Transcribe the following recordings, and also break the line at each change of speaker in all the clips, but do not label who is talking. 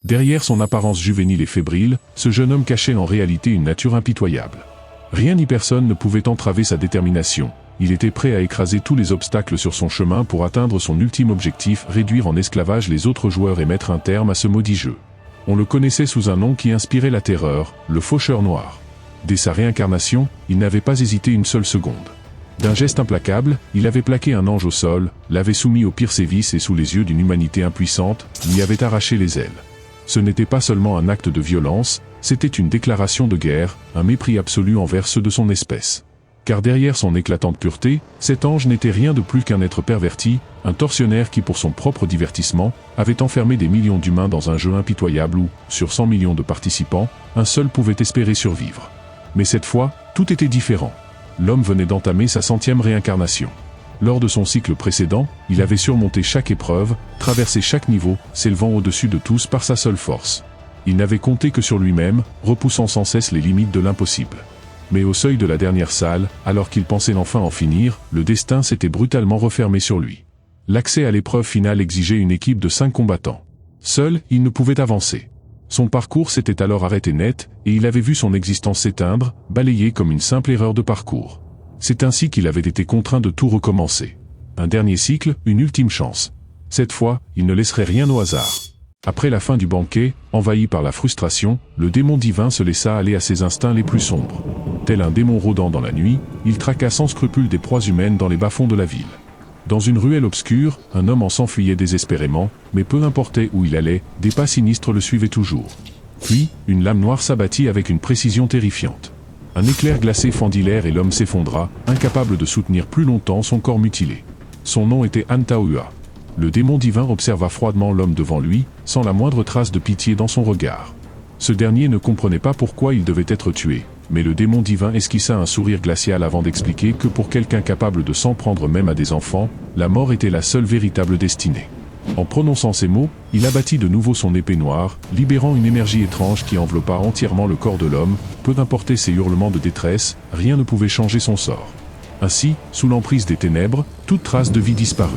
Derrière son apparence juvénile et fébrile, ce jeune homme cachait en réalité une nature impitoyable. Rien ni personne ne pouvait entraver sa détermination. Il était prêt à écraser tous les obstacles sur son chemin pour atteindre son ultime objectif, réduire en esclavage les autres joueurs et mettre un terme à ce maudit jeu. On le connaissait sous un nom qui inspirait la terreur, le Faucheur Noir. Dès sa réincarnation, il n'avait pas hésité une seule seconde. D'un geste implacable, il avait plaqué un ange au sol, l'avait soumis aux pires sévices et sous les yeux d'une humanité impuissante, lui avait arraché les ailes. Ce n'était pas seulement un acte de violence, c'était une déclaration de guerre, un mépris absolu envers ceux de son espèce. Car derrière son éclatante pureté, cet ange n'était rien de plus qu'un être perverti, un tortionnaire qui pour son propre divertissement, avait enfermé des millions d'humains dans un jeu impitoyable où, sur 100 millions de participants, un seul pouvait espérer survivre. Mais cette fois, tout était différent. L'homme venait d'entamer sa 100e réincarnation. Lors de son cycle précédent, il avait surmonté chaque épreuve, traversé chaque niveau, s'élevant au-dessus de tous par sa seule force. Il n'avait compté que sur lui-même, repoussant sans cesse les limites de l'impossible. Mais au seuil de la dernière salle, alors qu'il pensait enfin en finir, le destin s'était brutalement refermé sur lui. L'accès à l'épreuve finale exigeait une équipe de 5 combattants. Seul, il ne pouvait avancer. Son parcours s'était alors arrêté net, et il avait vu son existence s'éteindre, balayée comme une simple erreur de parcours. C'est ainsi qu'il avait été contraint de tout recommencer. Un dernier cycle, une ultime chance. Cette fois, il ne laisserait rien au hasard. Après la fin du banquet, envahi par la frustration, le démon divin se laissa aller à ses instincts les plus sombres. Tel un démon rôdant dans la nuit, il traqua sans scrupule des proies humaines dans les bas-fonds de la ville. Dans une ruelle obscure, un homme en s'enfuyait désespérément, mais peu importait où il allait, des pas sinistres le suivaient toujours. Puis, une lame noire s'abattit avec une précision terrifiante. Un éclair glacé fendit l'air et l'homme s'effondra, incapable de soutenir plus longtemps son corps mutilé. Son nom était Antaoua. Le démon divin observa froidement l'homme devant lui, sans la moindre trace de pitié dans son regard. Ce dernier ne comprenait pas pourquoi il devait être tué, mais le démon divin esquissa un sourire glacial avant d'expliquer que pour quelqu'un capable de s'en prendre même à des enfants, la mort était la seule véritable destinée. En prononçant ces mots, il abattit de nouveau son épée noire, libérant une énergie étrange qui enveloppa entièrement le corps de l'homme. Peu importaient ses hurlements de détresse, rien ne pouvait changer son sort. Ainsi, sous l'emprise des ténèbres, toute trace de vie disparut.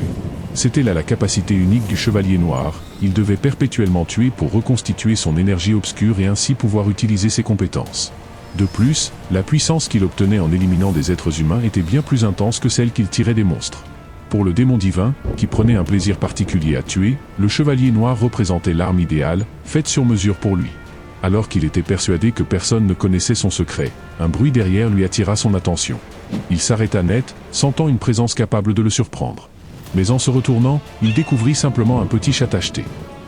C'était là la capacité unique du chevalier noir, il devait perpétuellement tuer pour reconstituer son énergie obscure et ainsi pouvoir utiliser ses compétences. De plus, la puissance qu'il obtenait en éliminant des êtres humains était bien plus intense que celle qu'il tirait des monstres. Pour le démon divin, qui prenait un plaisir particulier à tuer, le chevalier noir représentait l'arme idéale, faite sur mesure pour lui. Alors qu'il était persuadé que personne ne connaissait son secret, un bruit derrière lui attira son attention. Il s'arrêta net, sentant une présence capable de le surprendre. Mais en se retournant, il découvrit simplement un petit chat tacheté.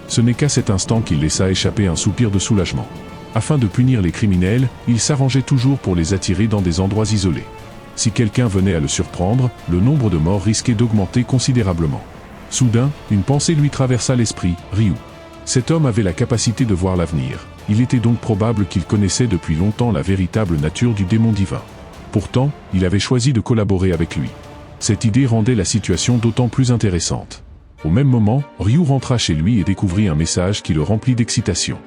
Ce n'est qu'à cet instant qu'il laissa échapper un soupir de soulagement. Afin de punir les criminels, il s'arrangeait toujours pour les attirer dans des endroits isolés. Si quelqu'un venait à le surprendre, le nombre de morts risquait d'augmenter considérablement. Soudain, une pensée lui traversa l'esprit, Ryu. Cet homme avait la capacité de voir l'avenir. Il était donc probable qu'il connaissait depuis longtemps la véritable nature du démon divin. Pourtant, il avait choisi de collaborer avec lui. Cette idée rendait la situation d'autant plus intéressante. Au même moment, Ryu rentra chez lui et découvrit un message qui le remplit d'excitation.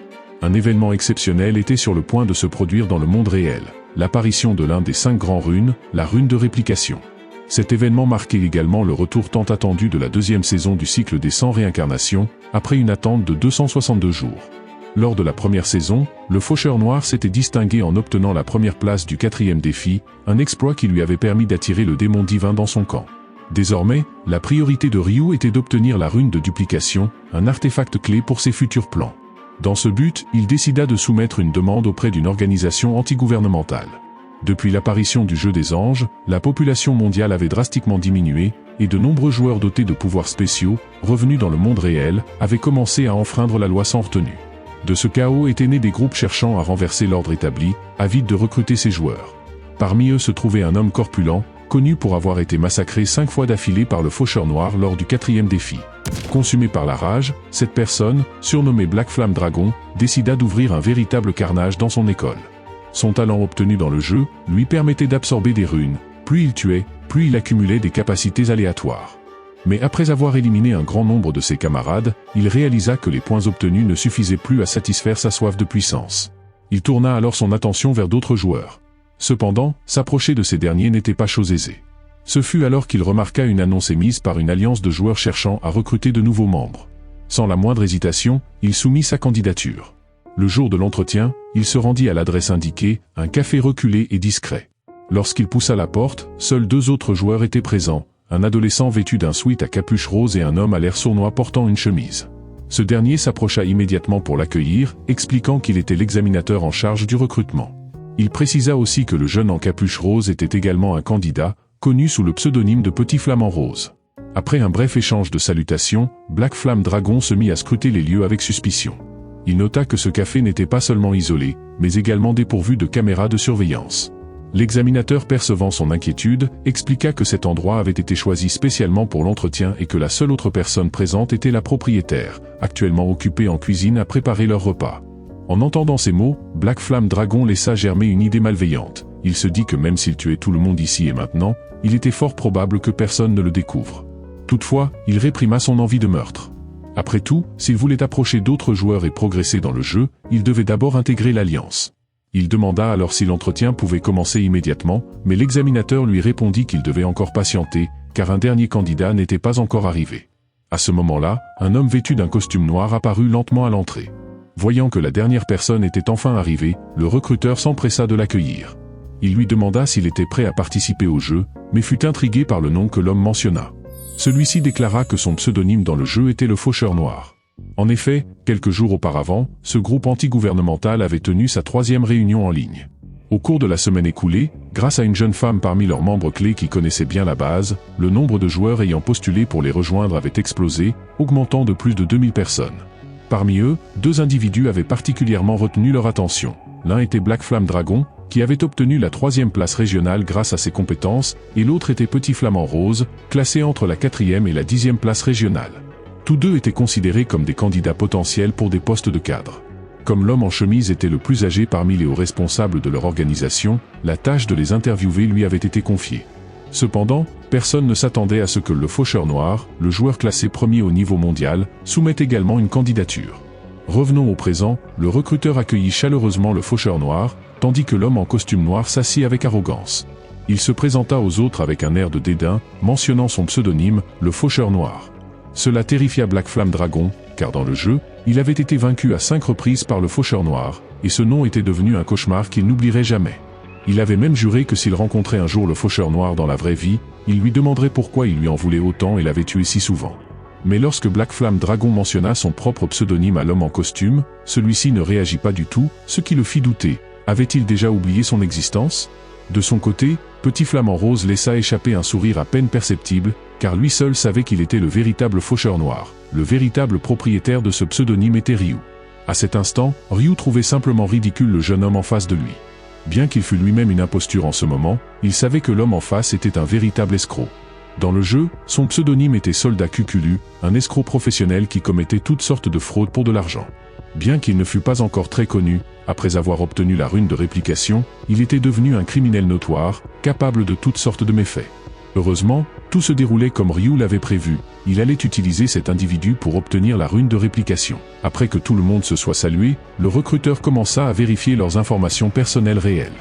Un événement exceptionnel était sur le point de se produire dans le monde réel. L'apparition de l'un des 5 grands runes, la rune de réplication. Cet événement marquait également le retour tant attendu de la 2e saison du cycle des 100 réincarnations, après une attente de 262 jours. Lors de la première saison, le Faucheur Noir s'était distingué en obtenant la première place du 4e défi, un exploit qui lui avait permis d'attirer le démon divin dans son camp. Désormais, la priorité de Ryu était d'obtenir la rune de duplication, un artefact clé pour ses futurs plans. Dans ce but, il décida de soumettre une demande auprès d'une organisation antigouvernementale. Depuis l'apparition du jeu des anges, la population mondiale avait drastiquement diminué, et de nombreux joueurs dotés de pouvoirs spéciaux, revenus dans le monde réel, avaient commencé à enfreindre la loi sans retenue. De ce chaos étaient nés des groupes cherchant à renverser l'ordre établi, avides de recruter ces joueurs. Parmi eux se trouvait un homme corpulent, connu pour avoir été massacré 5 fois d'affilée par le Faucheur Noir lors du 4e défi. Consumé par la rage, cette personne, surnommée Black Flame Dragon, décida d'ouvrir un véritable carnage dans son école. Son talent obtenu dans le jeu lui permettait d'absorber des runes. Plus il tuait, plus il accumulait des capacités aléatoires. Mais après avoir éliminé un grand nombre de ses camarades, il réalisa que les points obtenus ne suffisaient plus à satisfaire sa soif de puissance. Il tourna alors son attention vers d'autres joueurs. Cependant, s'approcher de ces derniers n'était pas chose aisée. Ce fut alors qu'il remarqua une annonce émise par une alliance de joueurs cherchant à recruter de nouveaux membres. Sans la moindre hésitation, il soumit sa candidature. Le jour de l'entretien, il se rendit à l'adresse indiquée, un café reculé et discret. Lorsqu'il poussa la porte, seuls 2 autres joueurs étaient présents, un adolescent vêtu d'un sweat à capuche rose et un homme à l'air sournois portant une chemise. Ce dernier s'approcha immédiatement pour l'accueillir, expliquant qu'il était l'examinateur en charge du recrutement. Il précisa aussi que le jeune en capuche rose était également un candidat, connu sous le pseudonyme de Petit Flamant Rose. Après un bref échange de salutations, Black Flam Dragon se mit à scruter les lieux avec suspicion. Il nota que ce café n'était pas seulement isolé, mais également dépourvu de caméras de surveillance. L'examinateur, percevant son inquiétude, expliqua que cet endroit avait été choisi spécialement pour l'entretien et que la seule autre personne présente était la propriétaire, actuellement occupée en cuisine à préparer leur repas. En entendant ces mots, Black Flam Dragon laissa germer une idée malveillante. Il se dit que même s'il tuait tout le monde ici et maintenant, il était fort probable que personne ne le découvre. Toutefois, il réprima son envie de meurtre. Après tout, s'il voulait approcher d'autres joueurs et progresser dans le jeu, il devait d'abord intégrer l'Alliance. Il demanda alors si l'entretien pouvait commencer immédiatement, mais l'examinateur lui répondit qu'il devait encore patienter, car un dernier candidat n'était pas encore arrivé. À ce moment-là, un homme vêtu d'un costume noir apparut lentement à l'entrée. Voyant que la dernière personne était enfin arrivée, le recruteur s'empressa de l'accueillir. Il lui demanda s'il était prêt à participer au jeu, mais fut intrigué par le nom que l'homme mentionna. Celui-ci déclara que son pseudonyme dans le jeu était le Faucheur Noir. En effet, quelques jours auparavant, ce groupe antigouvernemental avait tenu sa 3e réunion en ligne. Au cours de la semaine écoulée, grâce à une jeune femme parmi leurs membres clés qui connaissait bien la base, le nombre de joueurs ayant postulé pour les rejoindre avait explosé, augmentant de plus de 2000 personnes. Parmi eux, 2 individus avaient particulièrement retenu leur attention. L'un était Black Flam Dragon, qui avait obtenu la 3e place régionale grâce à ses compétences, et l'autre était Petit Flamant Rose, classé entre la 4e et la 10e place régionale. Tous 2 étaient considérés comme des candidats potentiels pour des postes de cadre. Comme l'homme en chemise était le plus âgé parmi les hauts responsables de leur organisation, la tâche de les interviewer lui avait été confiée. Cependant, personne ne s'attendait à ce que le Faucheur Noir, le joueur classé premier au niveau mondial, soumette également une candidature. Revenons au présent, le recruteur accueillit chaleureusement le Faucheur Noir, tandis que l'homme en costume noir s'assit avec arrogance. Il se présenta aux autres avec un air de dédain, mentionnant son pseudonyme, le Faucheur Noir. Cela terrifia Black Flam Dragon, car dans le jeu, il avait été vaincu à 5 reprises par le Faucheur Noir, et ce nom était devenu un cauchemar qu'il n'oublierait jamais. Il avait même juré que s'il rencontrait un jour le Faucheur Noir dans la vraie vie, il lui demanderait pourquoi il lui en voulait autant et l'avait tué si souvent. Mais lorsque Black Flam Dragon mentionna son propre pseudonyme à l'homme en costume, celui-ci ne réagit pas du tout, ce qui le fit douter. Avait-il déjà oublié son existence? De son côté, Petit Flamant Rose laissa échapper un sourire à peine perceptible, car lui seul savait qu'il était le véritable Faucheur Noir. Le véritable propriétaire de ce pseudonyme était Ryu. À cet instant, Ryu trouvait simplement ridicule le jeune homme en face de lui. Bien qu'il fût lui-même une imposture en ce moment, il savait que l'homme en face était un véritable escroc. Dans le jeu, son pseudonyme était Soldat Cuculu, un escroc professionnel qui commettait toutes sortes de fraudes pour de l'argent. Bien qu'il ne fût pas encore très connu, après avoir obtenu la rune de réplication, il était devenu un criminel notoire, capable de toutes sortes de méfaits. Heureusement, tout se déroulait comme Ryu l'avait prévu, il allait utiliser cet individu pour obtenir la rune de réplication. Après que tout le monde se soit salué, le recruteur commença à vérifier leurs informations personnelles réelles.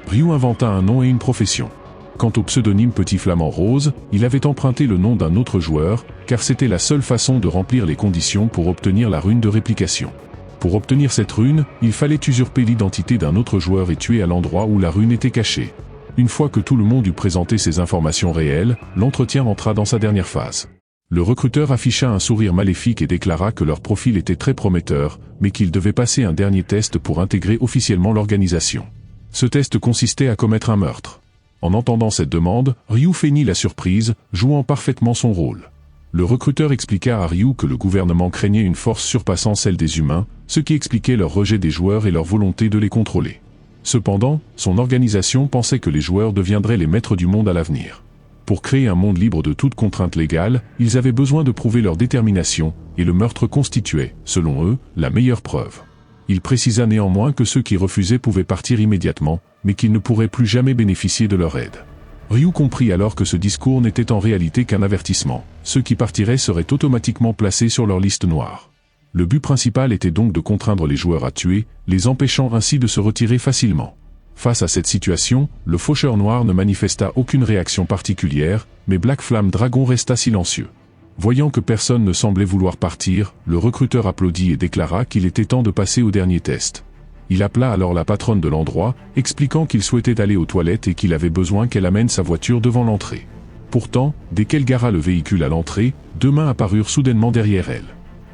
Ryu inventa un nom et une profession. Quant au pseudonyme Petit Flamant Rose, il avait emprunté le nom d'un autre joueur, car c'était la seule façon de remplir les conditions pour obtenir la rune de réplication. Pour obtenir cette rune, il fallait usurper l'identité d'un autre joueur et tuer à l'endroit où la rune était cachée. Une fois que tout le monde eut présenté ses informations réelles, l'entretien entra dans sa dernière phase. Le recruteur afficha un sourire maléfique et déclara que leur profil était très prometteur, mais qu'ils devaient passer un dernier test pour intégrer officiellement l'organisation. Ce test consistait à commettre un meurtre. En entendant cette demande, Ryu feignit la surprise, jouant parfaitement son rôle. Le recruteur expliqua à Ryu que le gouvernement craignait une force surpassant celle des humains, ce qui expliquait leur rejet des joueurs et leur volonté de les contrôler. Cependant, son organisation pensait que les joueurs deviendraient les maîtres du monde à l'avenir. Pour créer un monde libre de toute contrainte légale, ils avaient besoin de prouver leur détermination, et le meurtre constituait, selon eux, la meilleure preuve. Il précisa néanmoins que ceux qui refusaient pouvaient partir immédiatement, mais qu'ils ne pourraient plus jamais bénéficier de leur aide. Ryu comprit alors que ce discours n'était en réalité qu'un avertissement. Ceux qui partiraient seraient automatiquement placés sur leur liste noire. Le but principal était donc de contraindre les joueurs à tuer, les empêchant ainsi de se retirer facilement. Face à cette situation, le Faucheur Noir ne manifesta aucune réaction particulière, mais Black Flam Dragon resta silencieux. Voyant que personne ne semblait vouloir partir, le recruteur applaudit et déclara qu'il était temps de passer au dernier test. Il appela alors la patronne de l'endroit, expliquant qu'il souhaitait aller aux toilettes et qu'il avait besoin qu'elle amène sa voiture devant l'entrée. Pourtant, dès qu'elle gara le véhicule à l'entrée, 2 mains apparurent soudainement derrière elle.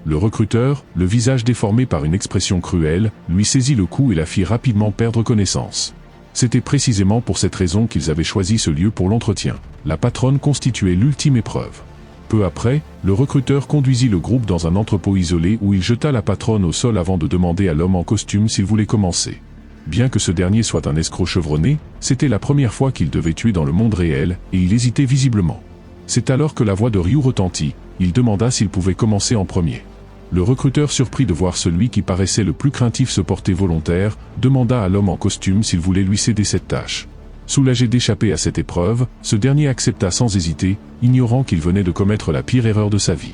Le recruteur, le visage déformé par une expression cruelle, lui saisit le cou et la fit rapidement perdre connaissance. C'était précisément pour cette raison qu'ils avaient choisi ce lieu pour l'entretien. La patronne constituait l'ultime épreuve. Peu après, le recruteur conduisit le groupe dans un entrepôt isolé où il jeta la patronne au sol avant de demander à l'homme en costume s'il voulait commencer. Bien que ce dernier soit un escroc chevronné, c'était la première fois qu'il devait tuer dans le monde réel, et il hésitait visiblement. C'est alors que la voix de Ryu retentit, il demanda s'il pouvait commencer en premier. Le recruteur, surpris de voir celui qui paraissait le plus craintif se porter volontaire, demanda à l'homme en costume s'il voulait lui céder cette tâche. Soulagé d'échapper à cette épreuve, ce dernier accepta sans hésiter, ignorant qu'il venait de commettre la pire erreur de sa vie.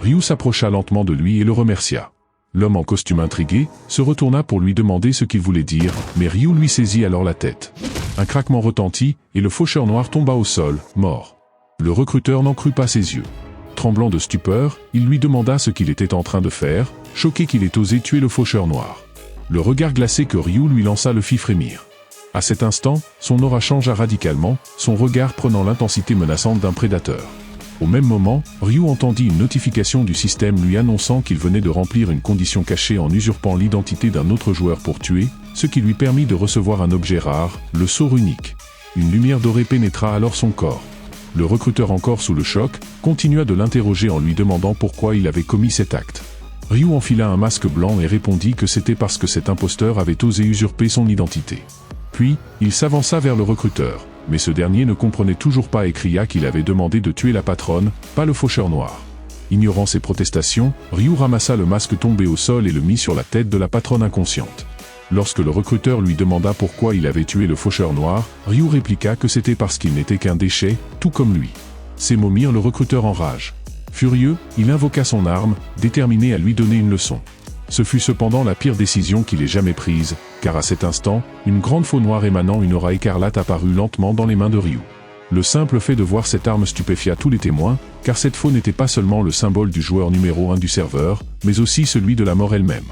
Ryu s'approcha lentement de lui et le remercia. L'homme en costume intrigué, se retourna pour lui demander ce qu'il voulait dire, mais Ryu lui saisit alors la tête. Un craquement retentit, et le faucheur noir tomba au sol, mort. Le recruteur n'en crut pas ses yeux. Tremblant de stupeur, il lui demanda ce qu'il était en train de faire, choqué qu'il ait osé tuer le faucheur noir. Le regard glacé que Ryu lui lança le fit frémir. À cet instant, son aura changea radicalement, son regard prenant l'intensité menaçante d'un prédateur. Au même moment, Ryu entendit une notification du système lui annonçant qu'il venait de remplir une condition cachée en usurpant l'identité d'un autre joueur pour tuer, ce qui lui permit de recevoir un objet rare, le sceau runique. Une lumière dorée pénétra alors son corps. Le recruteur, encore sous le choc, continua de l'interroger en lui demandant pourquoi il avait commis cet acte. Ryu enfila un masque blanc et répondit que c'était parce que cet imposteur avait osé usurper son identité. Puis, il s'avança vers le recruteur, mais ce dernier ne comprenait toujours pas et cria qu'il avait demandé de tuer la patronne, pas le faucheur noir. Ignorant ses protestations, Ryu ramassa le masque tombé au sol et le mit sur la tête de la patronne inconsciente. Lorsque le recruteur lui demanda pourquoi il avait tué le faucheur noir, Ryu répliqua que c'était parce qu'il n'était qu'un déchet, tout comme lui. Ces mots mirent le recruteur en rage. Furieux, il invoqua son arme, déterminé à lui donner une leçon. Ce fut cependant la pire décision qu'il ait jamais prise, car à cet instant, une grande faux noire émanant une aura écarlate apparut lentement dans les mains de Ryu. Le simple fait de voir cette arme stupéfia tous les témoins, car cette faux n'était pas seulement le symbole du joueur numéro 1 du serveur, mais aussi celui de la mort elle-même.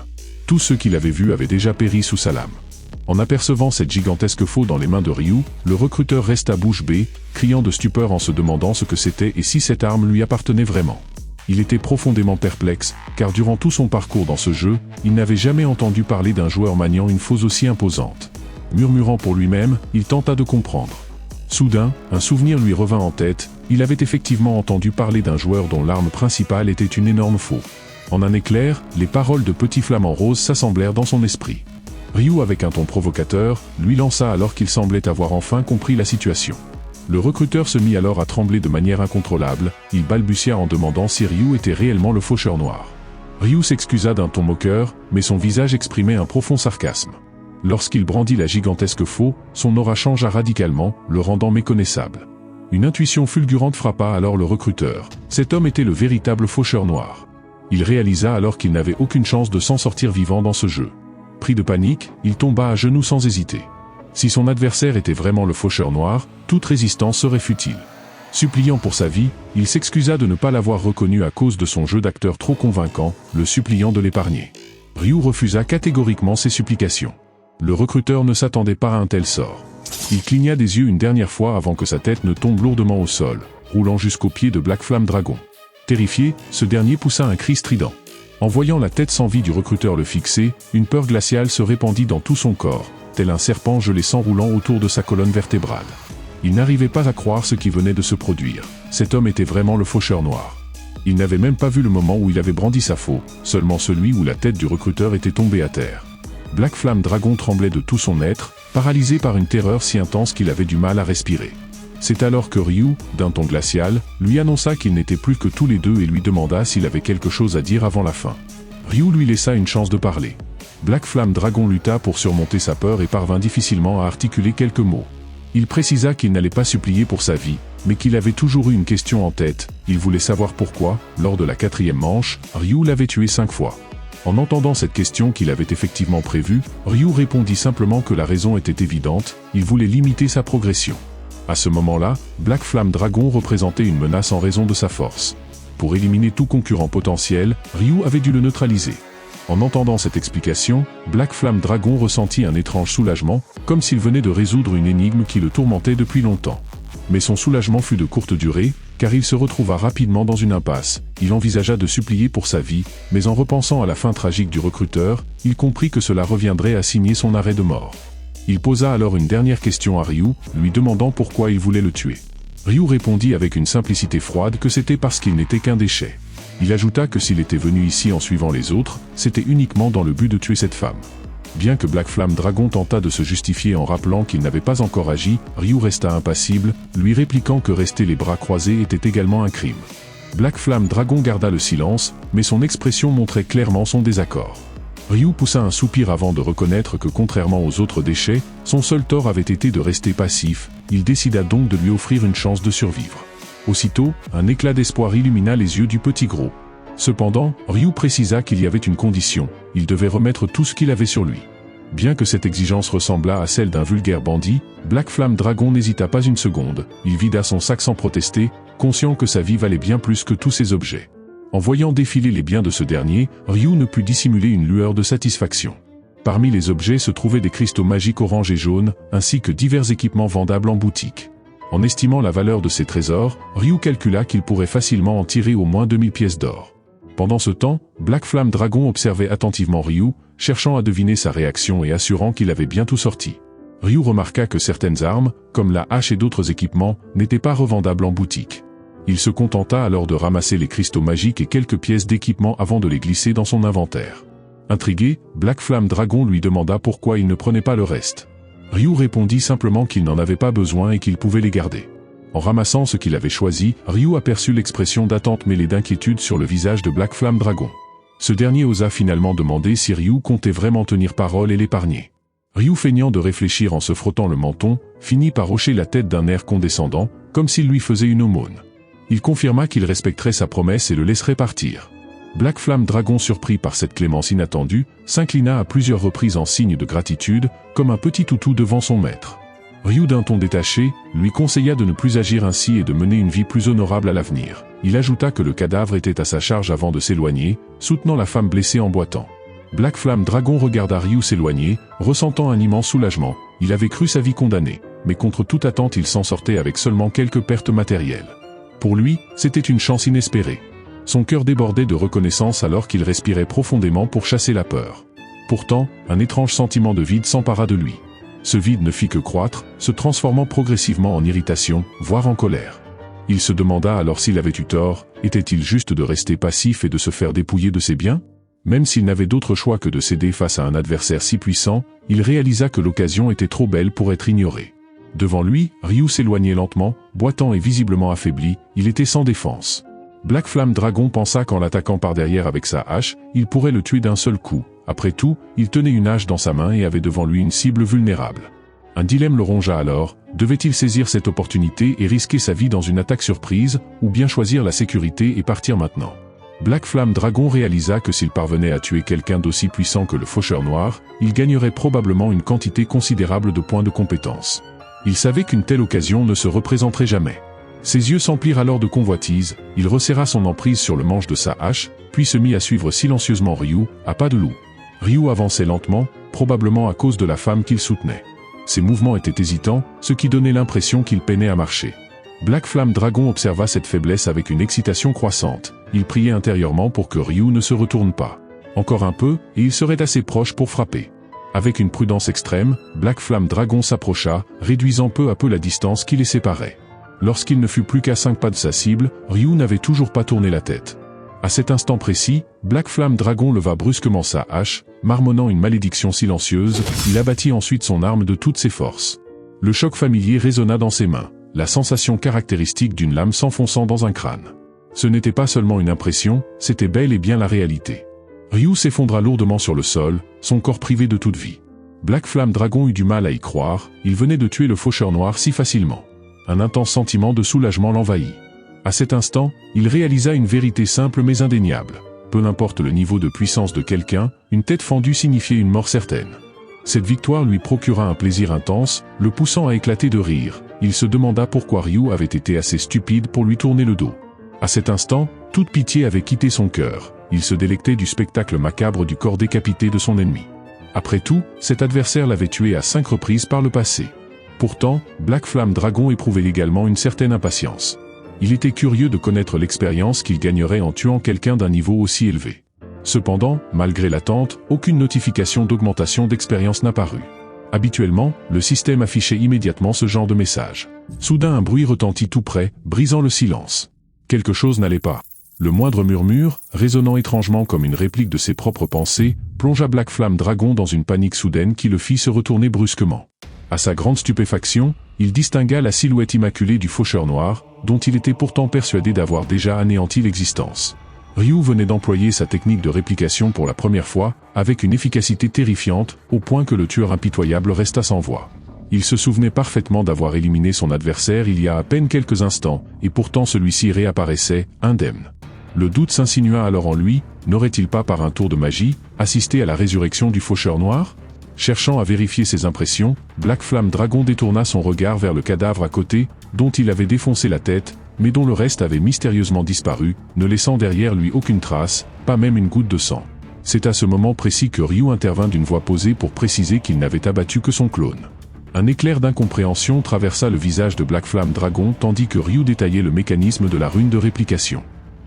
Tous ceux qui l'avaient vu avaient déjà péri sous sa lame. En apercevant cette gigantesque faux dans les mains de Ryu, le recruteur resta bouche bée, criant de stupeur en se demandant ce que c'était et si cette arme lui appartenait vraiment. Il était profondément perplexe, car durant tout son parcours dans ce jeu, il n'avait jamais entendu parler d'un joueur maniant une faux aussi imposante. Murmurant pour lui-même, il tenta de comprendre. Soudain, un souvenir lui revint en tête, il avait effectivement entendu parler d'un joueur dont l'arme principale était une énorme faux. En un éclair, les paroles de Petit Flamant Rose s'assemblèrent dans son esprit. Ryu, avec un ton provocateur, lui lança alors qu'il semblait avoir enfin compris la situation. Le recruteur se mit alors à trembler de manière incontrôlable, il balbutia en demandant si Ryu était réellement le faucheur noir. Ryu s'excusa d'un ton moqueur, mais son visage exprimait un profond sarcasme. Lorsqu'il brandit la gigantesque faux, son aura changea radicalement, le rendant méconnaissable. Une intuition fulgurante frappa alors le recruteur. Cet homme était le véritable faucheur noir. Il réalisa alors qu'il n'avait aucune chance de s'en sortir vivant dans ce jeu. Pris de panique, il tomba à genoux sans hésiter. Si son adversaire était vraiment le faucheur noir, toute résistance serait futile. Suppliant pour sa vie, il s'excusa de ne pas l'avoir reconnu à cause de son jeu d'acteur trop convaincant, le suppliant de l'épargner. Ryu refusa catégoriquement ses supplications. Le recruteur ne s'attendait pas à un tel sort. Il cligna des yeux une dernière fois avant que sa tête ne tombe lourdement au sol, roulant jusqu'aux pieds de Black Flam Dragon. Terrifié, ce dernier poussa un cri strident. En voyant la tête sans vie du recruteur le fixer, une peur glaciale se répandit dans tout son corps, tel un serpent gelé s'enroulant autour de sa colonne vertébrale. Il n'arrivait pas à croire ce qui venait de se produire. Cet homme était vraiment le faucheur noir. Il n'avait même pas vu le moment où il avait brandi sa faux, seulement celui où la tête du recruteur était tombée à terre. Black Flam Dragon tremblait de tout son être, paralysé par une terreur si intense qu'il avait du mal à respirer. C'est alors que Ryu, d'un ton glacial, lui annonça qu'ils n'étaient plus que tous les deux et lui demanda s'il avait quelque chose à dire avant la fin. Ryu lui laissa une chance de parler. Black Flam Dragon lutta pour surmonter sa peur et parvint difficilement à articuler quelques mots. Il précisa qu'il n'allait pas supplier pour sa vie, mais qu'il avait toujours eu une question en tête. Il voulait savoir pourquoi, lors de la 4e manche, Ryu l'avait tué 5 fois. En entendant cette question qu'il avait effectivement prévue, Ryu répondit simplement que la raison était évidente, il voulait limiter sa progression. À ce moment-là, Black Flam Dragon représentait une menace en raison de sa force. pour éliminer tout concurrent potentiel, Ryu avait dû le neutraliser. En entendant cette explication, Black Flamme Dragon ressentit un étrange soulagement, comme s'il venait de résoudre une énigme qui le tourmentait depuis longtemps. Mais son soulagement fut de courte durée, car il se retrouva rapidement dans une impasse. Il envisagea de supplier pour sa vie, mais en repensant à la fin tragique du recruteur, il comprit que cela reviendrait à signer son arrêt de mort. Il posa alors une dernière question à Ryu, lui demandant pourquoi il voulait le tuer. Ryu répondit avec une simplicité froide que c'était parce qu'il n'était qu'un déchet. Il ajouta que s'il était venu ici en suivant les autres, c'était uniquement dans le but de tuer cette femme. Bien que Black Flamme Dragon tenta de se justifier en rappelant qu'il n'avait pas encore agi, Ryu resta impassible, lui répliquant que rester les bras croisés était également un crime. Black Flamme Dragon garda le silence, mais son expression montrait clairement son désaccord. Ryu poussa un soupir avant de reconnaître que contrairement aux autres déchets, son seul tort avait été de rester passif. Il décida donc de lui offrir une chance de survivre. Aussitôt, un éclat d'espoir illumina les yeux du petit gros. Cependant, Ryu précisa qu'il y avait une condition, il devait remettre tout ce qu'il avait sur lui. Bien que cette exigence ressemblât à celle d'un vulgaire bandit, Black Flamme Dragon n'hésita pas une seconde, il vida son sac sans protester, conscient que sa vie valait bien plus que tous ses objets. En voyant défiler les biens de ce dernier, Ryu ne put dissimuler une lueur de satisfaction. Parmi les objets se trouvaient des cristaux magiques orange et jaune, ainsi que divers équipements vendables en boutique. En estimant la valeur de ces trésors, Ryu calcula qu'il pourrait facilement en tirer au moins 2000 pièces d'or. Pendant ce temps, Black Flamme Dragon observait attentivement Ryu, cherchant à deviner sa réaction et assurant qu'il avait bien tout sorti. Ryu remarqua que certaines armes, comme la hache et d'autres équipements, n'étaient pas revendables en boutique. Il se contenta alors de ramasser les cristaux magiques et quelques pièces d'équipement avant de les glisser dans son inventaire. Intrigué, Black Flamme Dragon lui demanda pourquoi il ne prenait pas le reste. Ryu répondit simplement qu'il n'en avait pas besoin et qu'il pouvait les garder. En ramassant ce qu'il avait choisi, Ryu aperçut l'expression d'attente mêlée d'inquiétude sur le visage de Black Flamme Dragon. Ce dernier osa finalement demander si Ryu comptait vraiment tenir parole et l'épargner. Ryu, feignant de réfléchir en se frottant le menton, finit par hocher la tête d'un air condescendant, comme s'il lui faisait une aumône. Il confirma qu'il respecterait sa promesse et le laisserait partir. Black Flamme Dragon, surpris par cette clémence inattendue, s'inclina à plusieurs reprises en signe de gratitude, comme un petit toutou devant son maître. Ryu, d'un ton détaché, lui conseilla de ne plus agir ainsi et de mener une vie plus honorable à l'avenir. Il ajouta que le cadavre était à sa charge avant de s'éloigner, soutenant la femme blessée en boitant. Black Flamme Dragon regarda Ryu s'éloigner, ressentant un immense soulagement. Il avait cru sa vie condamnée, mais contre toute attente il s'en sortait avec seulement quelques pertes matérielles. Pour lui, c'était une chance inespérée. Son cœur débordait de reconnaissance alors qu'il respirait profondément pour chasser la peur. Pourtant, un étrange sentiment de vide s'empara de lui. Ce vide ne fit que croître, se transformant progressivement en irritation, voire en colère. Il se demanda alors s'il avait eu tort, était-il juste de rester passif et de se faire dépouiller de ses biens? Même s'il n'avait d'autre choix que de céder face à un adversaire si puissant, il réalisa que l'occasion était trop belle pour être ignorée. Devant lui, Ryu s'éloignait lentement, boitant et visiblement affaibli, il était sans défense. Black Flamme Dragon pensa qu'en l'attaquant par derrière avec sa hache, il pourrait le tuer d'un seul coup. Après tout, il tenait une hache dans sa main et avait devant lui une cible vulnérable. Un dilemme le rongea alors, devait-il saisir cette opportunité et risquer sa vie dans une attaque surprise, ou bien choisir la sécurité et partir maintenant? Black Flamme Dragon réalisa que s'il parvenait à tuer quelqu'un d'aussi puissant que le Faucheur Noir, il gagnerait probablement une quantité considérable de points de compétence. Il savait qu'une telle occasion ne se représenterait jamais. Ses yeux s'emplirent alors de convoitise, il resserra son emprise sur le manche de sa hache, puis se mit à suivre silencieusement Ryu, à pas de loup. Ryu avançait lentement, probablement à cause de la femme qu'il soutenait. Ses mouvements étaient hésitants, ce qui donnait l'impression qu'il peinait à marcher. Black Flamme Dragon observa cette faiblesse avec une excitation croissante. Il priait intérieurement pour que Ryu ne se retourne pas. Encore un peu, et il serait assez proche pour frapper. Avec une prudence extrême, Black Flamme Dragon s'approcha, réduisant peu à peu la distance qui les séparait. Lorsqu'il ne fut plus qu'à 5 pas de sa cible, Ryu n'avait toujours pas tourné la tête. À cet instant précis, Black Flamme Dragon leva brusquement sa hache, marmonnant une malédiction silencieuse, il abattit ensuite son arme de toutes ses forces. Le choc familier résonna dans ses mains, la sensation caractéristique d'une lame s'enfonçant dans un crâne. Ce n'était pas seulement une impression, c'était bel et bien la réalité. Ryu s'effondra lourdement sur le sol, son corps privé de toute vie. Black Flamme Dragon eut du mal à y croire, il venait de tuer le Faucheur Noir si facilement. Un intense sentiment de soulagement l'envahit. À cet instant, il réalisa une vérité simple mais indéniable. Peu importe le niveau de puissance de quelqu'un, une tête fendue signifiait une mort certaine. Cette victoire lui procura un plaisir intense, le poussant à éclater de rire. Il se demanda pourquoi Ryu avait été assez stupide pour lui tourner le dos. À cet instant, toute pitié avait quitté son cœur. Il se délectait du spectacle macabre du corps décapité de son ennemi. Après tout, cet adversaire l'avait tué à 5 reprises par le passé. Pourtant, Black Flam Dragon éprouvait également une certaine impatience. Il était curieux de connaître l'expérience qu'il gagnerait en tuant quelqu'un d'un niveau aussi élevé. Cependant, malgré l'attente, aucune notification d'augmentation d'expérience n'apparut. Habituellement, le système affichait immédiatement ce genre de message. Soudain un bruit retentit tout près, brisant le silence. Quelque chose n'allait pas. Le moindre murmure, résonnant étrangement comme une réplique de ses propres pensées, plongea Black Flam Dragon dans une panique soudaine qui le fit se retourner brusquement. À sa grande stupéfaction, il distingua la silhouette immaculée du faucheur noir, dont il était pourtant persuadé d'avoir déjà anéanti l'existence. Ryu venait d'employer sa technique de réplication pour la première fois, avec une efficacité terrifiante, au point que le tueur impitoyable resta sans voix. Il se souvenait parfaitement d'avoir éliminé son adversaire il y a à peine quelques instants, et pourtant celui-ci réapparaissait, indemne. Le doute s'insinua alors en lui, n'aurait-il pas par un tour de magie, assisté à la résurrection du faucheur noir ? Cherchant à vérifier ses impressions, Black Flam Dragon détourna son regard vers le cadavre à côté, dont il avait défoncé la tête, mais dont le reste avait mystérieusement disparu, ne laissant derrière lui aucune trace, pas même une goutte de sang. C'est à ce moment précis que Ryu intervint d'une voix posée pour préciser qu'il n'avait abattu que son clone. Un éclair d'incompréhension traversa le visage de Black Flam Dragon tandis que Ryu détaillait le mécanisme de la rune de réplication.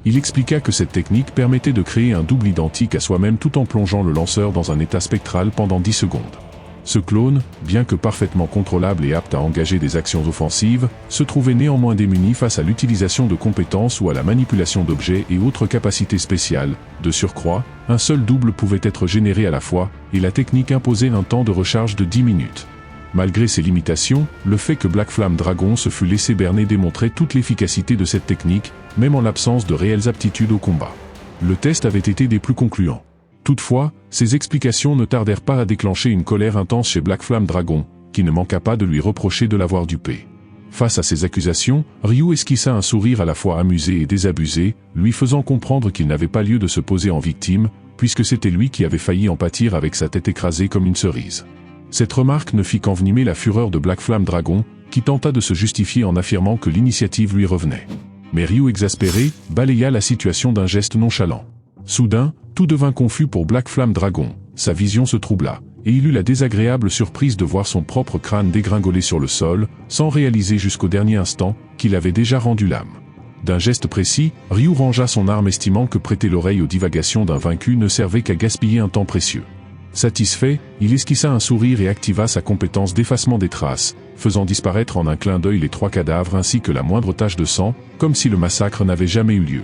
Il expliqua que cette technique permettait de créer un double identique à soi-même tout en plongeant le lanceur dans un état spectral pendant 10 secondes. Ce clone, bien que parfaitement contrôlable et apte à engager des actions offensives, se trouvait néanmoins démuni face à l'utilisation de compétences ou à la manipulation d'objets et autres capacités spéciales. De surcroît, un seul double pouvait être généré à la fois, et la technique imposait un temps de recharge de 10 minutes. Malgré ces limitations, le fait que Black Flam Dragon se fût laissé berner démontrait toute l'efficacité de cette technique, même en l'absence de réelles aptitudes au combat. Le test avait été des plus concluants. Toutefois, ces explications ne tardèrent pas à déclencher une colère intense chez Black Flam Dragon, qui ne manqua pas de lui reprocher de l'avoir dupé. Face à ces accusations, Ryu esquissa un sourire à la fois amusé et désabusé, lui faisant comprendre qu'il n'avait pas lieu de se poser en victime, puisque c'était lui qui avait failli en pâtir avec sa tête écrasée comme une cerise. Cette remarque ne fit qu'envenimer la fureur de Black Flam Dragon, qui tenta de se justifier en affirmant que l'initiative lui revenait. Mais Ryu, exaspéré, balaya la situation d'un geste nonchalant. Soudain, tout devint confus pour Black Flam Dragon, sa vision se troubla, et il eut la désagréable surprise de voir son propre crâne dégringoler sur le sol, sans réaliser jusqu'au dernier instant qu'il avait déjà rendu l'âme. D'un geste précis, Ryu rangea son arme estimant que prêter l'oreille aux divagations d'un vaincu ne servait qu'à gaspiller un temps précieux. Satisfait, il esquissa un sourire et activa sa compétence d'effacement des traces, faisant disparaître en un clin d'œil les 3 cadavres ainsi que la moindre tache de sang, comme si le massacre n'avait jamais eu lieu.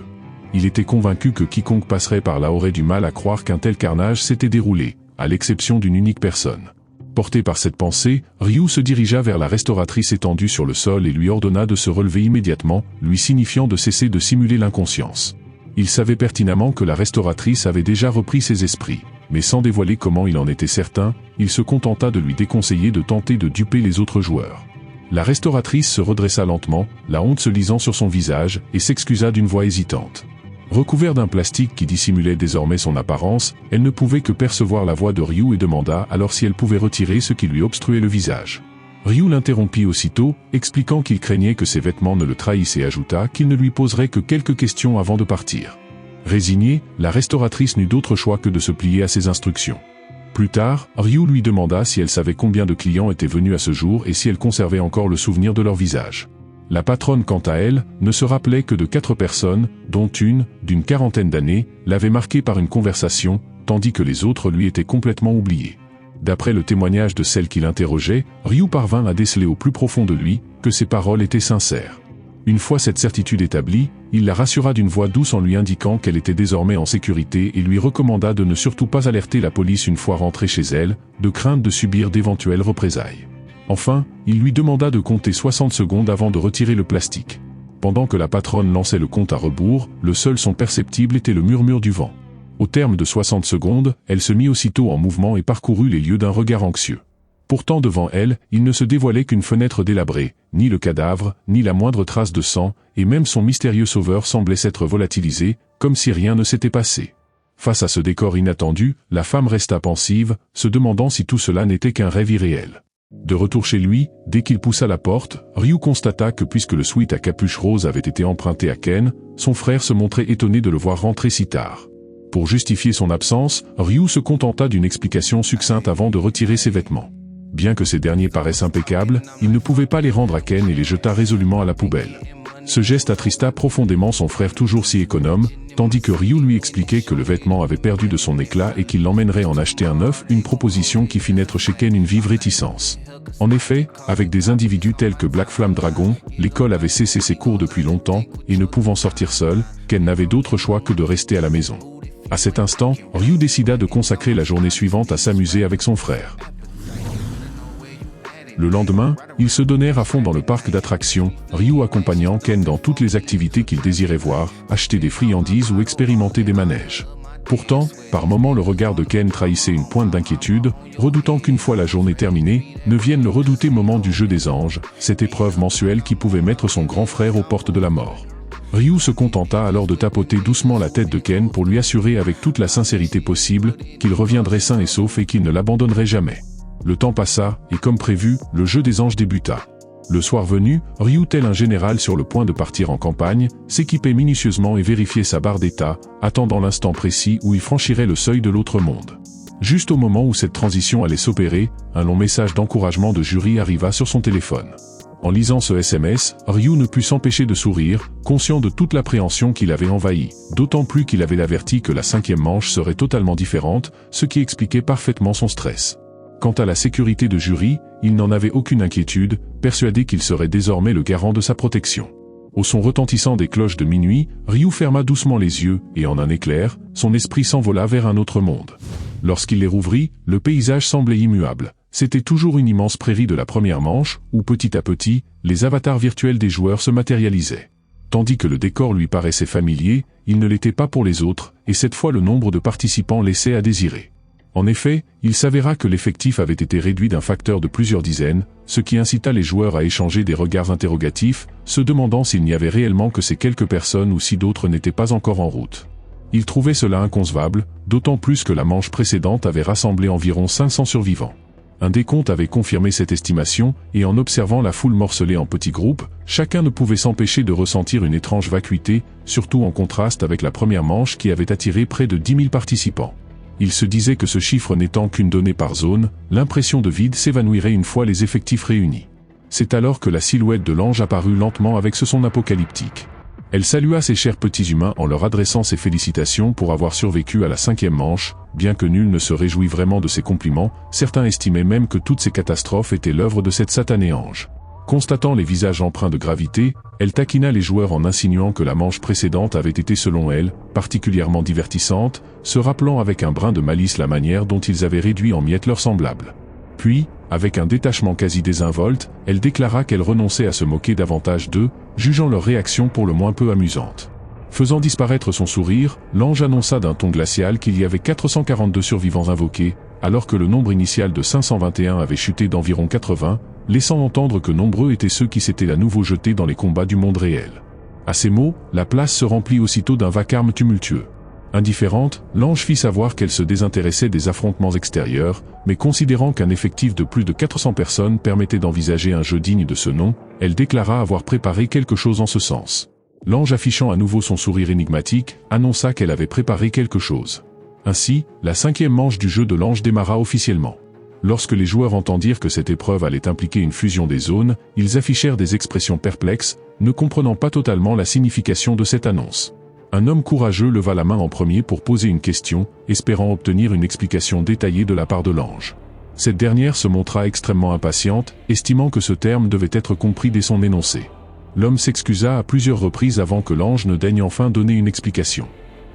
Il était convaincu que quiconque passerait par là aurait du mal à croire qu'un tel carnage s'était déroulé, à l'exception d'une unique personne. Porté par cette pensée, Ryu se dirigea vers la restauratrice étendue sur le sol et lui ordonna de se relever immédiatement, lui signifiant de cesser de simuler l'inconscience. Il savait pertinemment que la restauratrice avait déjà repris ses esprits, mais sans dévoiler comment il en était certain, il se contenta de lui déconseiller de tenter de duper les autres joueurs. La restauratrice se redressa lentement, la honte se lisant sur son visage, et s'excusa d'une voix hésitante. Recouvert d'un plastique qui dissimulait désormais son apparence, elle ne pouvait que percevoir la voix de Ryu et demanda alors si elle pouvait retirer ce qui lui obstruait le visage. Ryu l'interrompit aussitôt, expliquant qu'il craignait que ses vêtements ne le trahissent et ajouta qu'il ne lui poserait que quelques questions avant de partir. Résignée, la restauratrice n'eut d'autre choix que de se plier à ses instructions. Plus tard, Ryu lui demanda si elle savait combien de clients étaient venus à ce jour et si elle conservait encore le souvenir de leur visage. La patronne, quant à elle, ne se rappelait que de 4 personnes, dont une, d'une 40aine d'années, l'avait marqué par une conversation, tandis que les autres lui étaient complètement oubliées. D'après le témoignage de celle qui l'interrogeait, Ryu parvint à déceler au plus profond de lui que ses paroles étaient sincères. Une fois cette certitude établie, il la rassura d'une voix douce en lui indiquant qu'elle était désormais en sécurité et lui recommanda de ne surtout pas alerter la police une fois rentrée chez elle, de crainte de subir d'éventuelles représailles. Enfin, il lui demanda de compter 60 secondes avant de retirer le plastique. Pendant que la patronne lançait le compte à rebours, le seul son perceptible était le murmure du vent. Au terme de 60 secondes, elle se mit aussitôt en mouvement et parcourut les lieux d'un regard anxieux. Pourtant devant elle, il ne se dévoilait qu'une fenêtre délabrée, ni le cadavre, ni la moindre trace de sang, et même son mystérieux sauveur semblait s'être volatilisé, comme si rien ne s'était passé. Face à ce décor inattendu, la femme resta pensive, se demandant si tout cela n'était qu'un rêve irréel. De retour chez lui, dès qu'il poussa la porte, Ryu constata que puisque le sweat à capuche rose avait été emprunté à Ken, son frère se montrait étonné de le voir rentrer si tard. Pour justifier son absence, Ryu se contenta d'une explication succincte avant de retirer ses vêtements. Bien que ces derniers paraissent impeccables, il ne pouvait pas les rendre à Ken et les jeta résolument à la poubelle. Ce geste attrista profondément son frère toujours si économe, tandis que Ryu lui expliquait que le vêtement avait perdu de son éclat et qu'il l'emmènerait en acheter un neuf, une proposition qui fit naître chez Ken une vive réticence. En effet, avec des individus tels que Black Flame Dragon, l'école avait cessé ses cours depuis longtemps, et ne pouvant sortir seul, Ken n'avait d'autre choix que de rester à la maison. À cet instant, Ryu décida de consacrer la journée suivante à s'amuser avec son frère. Le lendemain, ils se donnèrent à fond dans le parc d'attractions, Ryu accompagnant Ken dans toutes les activités qu'il désirait voir, acheter des friandises ou expérimenter des manèges. Pourtant, par moments le regard de Ken trahissait une pointe d'inquiétude, redoutant qu'une fois la journée terminée, ne vienne le redouté moment du jeu des anges, cette épreuve mensuelle qui pouvait mettre son grand frère aux portes de la mort. Ryu se contenta alors de tapoter doucement la tête de Ken pour lui assurer avec toute la sincérité possible qu'il reviendrait sain et sauf et qu'il ne l'abandonnerait jamais. Le temps passa, et comme prévu, le jeu des anges débuta. Le soir venu, Ryu, tel un général sur le point de partir en campagne, s'équipait minutieusement et vérifiait sa barre d'état, attendant l'instant précis où il franchirait le seuil de l'autre monde. Juste au moment où cette transition allait s'opérer, un long message d'encouragement de Juri arriva sur son téléphone. En lisant ce SMS, Ryu ne put s'empêcher de sourire, conscient de toute l'appréhension qui l'avait envahi, d'autant plus qu'il avait averti que la 5e manche serait totalement différente, ce qui expliquait parfaitement son stress. Quant à la sécurité de Juri, il n'en avait aucune inquiétude, persuadé qu'il serait désormais le garant de sa protection. Au son retentissant des cloches de minuit, Ryu ferma doucement les yeux, et en un éclair, son esprit s'envola vers un autre monde. Lorsqu'il les rouvrit, le paysage semblait immuable. C'était toujours une immense prairie de la première manche, où petit à petit, les avatars virtuels des joueurs se matérialisaient. Tandis que le décor lui paraissait familier, il ne l'était pas pour les autres, et cette fois le nombre de participants laissait à désirer. En effet, il s'avéra que l'effectif avait été réduit d'un facteur de plusieurs dizaines, ce qui incita les joueurs à échanger des regards interrogatifs, se demandant s'il n'y avait réellement que ces quelques personnes ou si d'autres n'étaient pas encore en route. Ils trouvaient cela inconcevable, d'autant plus que la manche précédente avait rassemblé environ 500 survivants. Un décompte avait confirmé cette estimation, et en observant la foule morcelée en petits groupes, chacun ne pouvait s'empêcher de ressentir une étrange vacuité, surtout en contraste avec la première manche qui avait attiré près de 10 000 participants. Il se disait que ce chiffre n'étant qu'une donnée par zone, l'impression de vide s'évanouirait une fois les effectifs réunis. C'est alors que la silhouette de l'ange apparut lentement avec ce son apocalyptique. Elle salua ses chers petits humains en leur adressant ses félicitations pour avoir survécu à la 5e manche, bien que nul ne se réjouit vraiment de ces compliments, certains estimaient même que toutes ces catastrophes étaient l'œuvre de cette satanée ange. Constatant les visages empreints de gravité, elle taquina les joueurs en insinuant que la manche précédente avait été selon elle, particulièrement divertissante, se rappelant avec un brin de malice la manière dont ils avaient réduit en miettes leurs semblables. Puis, avec un détachement quasi désinvolte, elle déclara qu'elle renonçait à se moquer davantage d'eux, jugeant leur réaction pour le moins peu amusante. Faisant disparaître son sourire, l'ange annonça d'un ton glacial qu'il y avait 442 survivants invoqués, alors que le nombre initial de 521 avait chuté d'environ 80, laissant entendre que nombreux étaient ceux qui s'étaient à nouveau jetés dans les combats du monde réel. À ces mots, la place se remplit aussitôt d'un vacarme tumultueux. Indifférente, l'ange fit savoir qu'elle se désintéressait des affrontements extérieurs, mais considérant qu'un effectif de plus de 400 personnes permettait d'envisager un jeu digne de ce nom, elle déclara avoir préparé quelque chose en ce sens. L'ange, affichant à nouveau son sourire énigmatique, annonça qu'elle avait préparé quelque chose. Ainsi, la 5e manche du jeu de l'ange démarra officiellement. Lorsque les joueurs entendirent que cette épreuve allait impliquer une fusion des zones, ils affichèrent des expressions perplexes, ne comprenant pas totalement la signification de cette annonce. Un homme courageux leva la main en premier pour poser une question, espérant obtenir une explication détaillée de la part de l'ange. Cette dernière se montra extrêmement impatiente, estimant que ce terme devait être compris dès son énoncé. L'homme s'excusa à plusieurs reprises avant que l'ange ne daigne enfin donner une explication.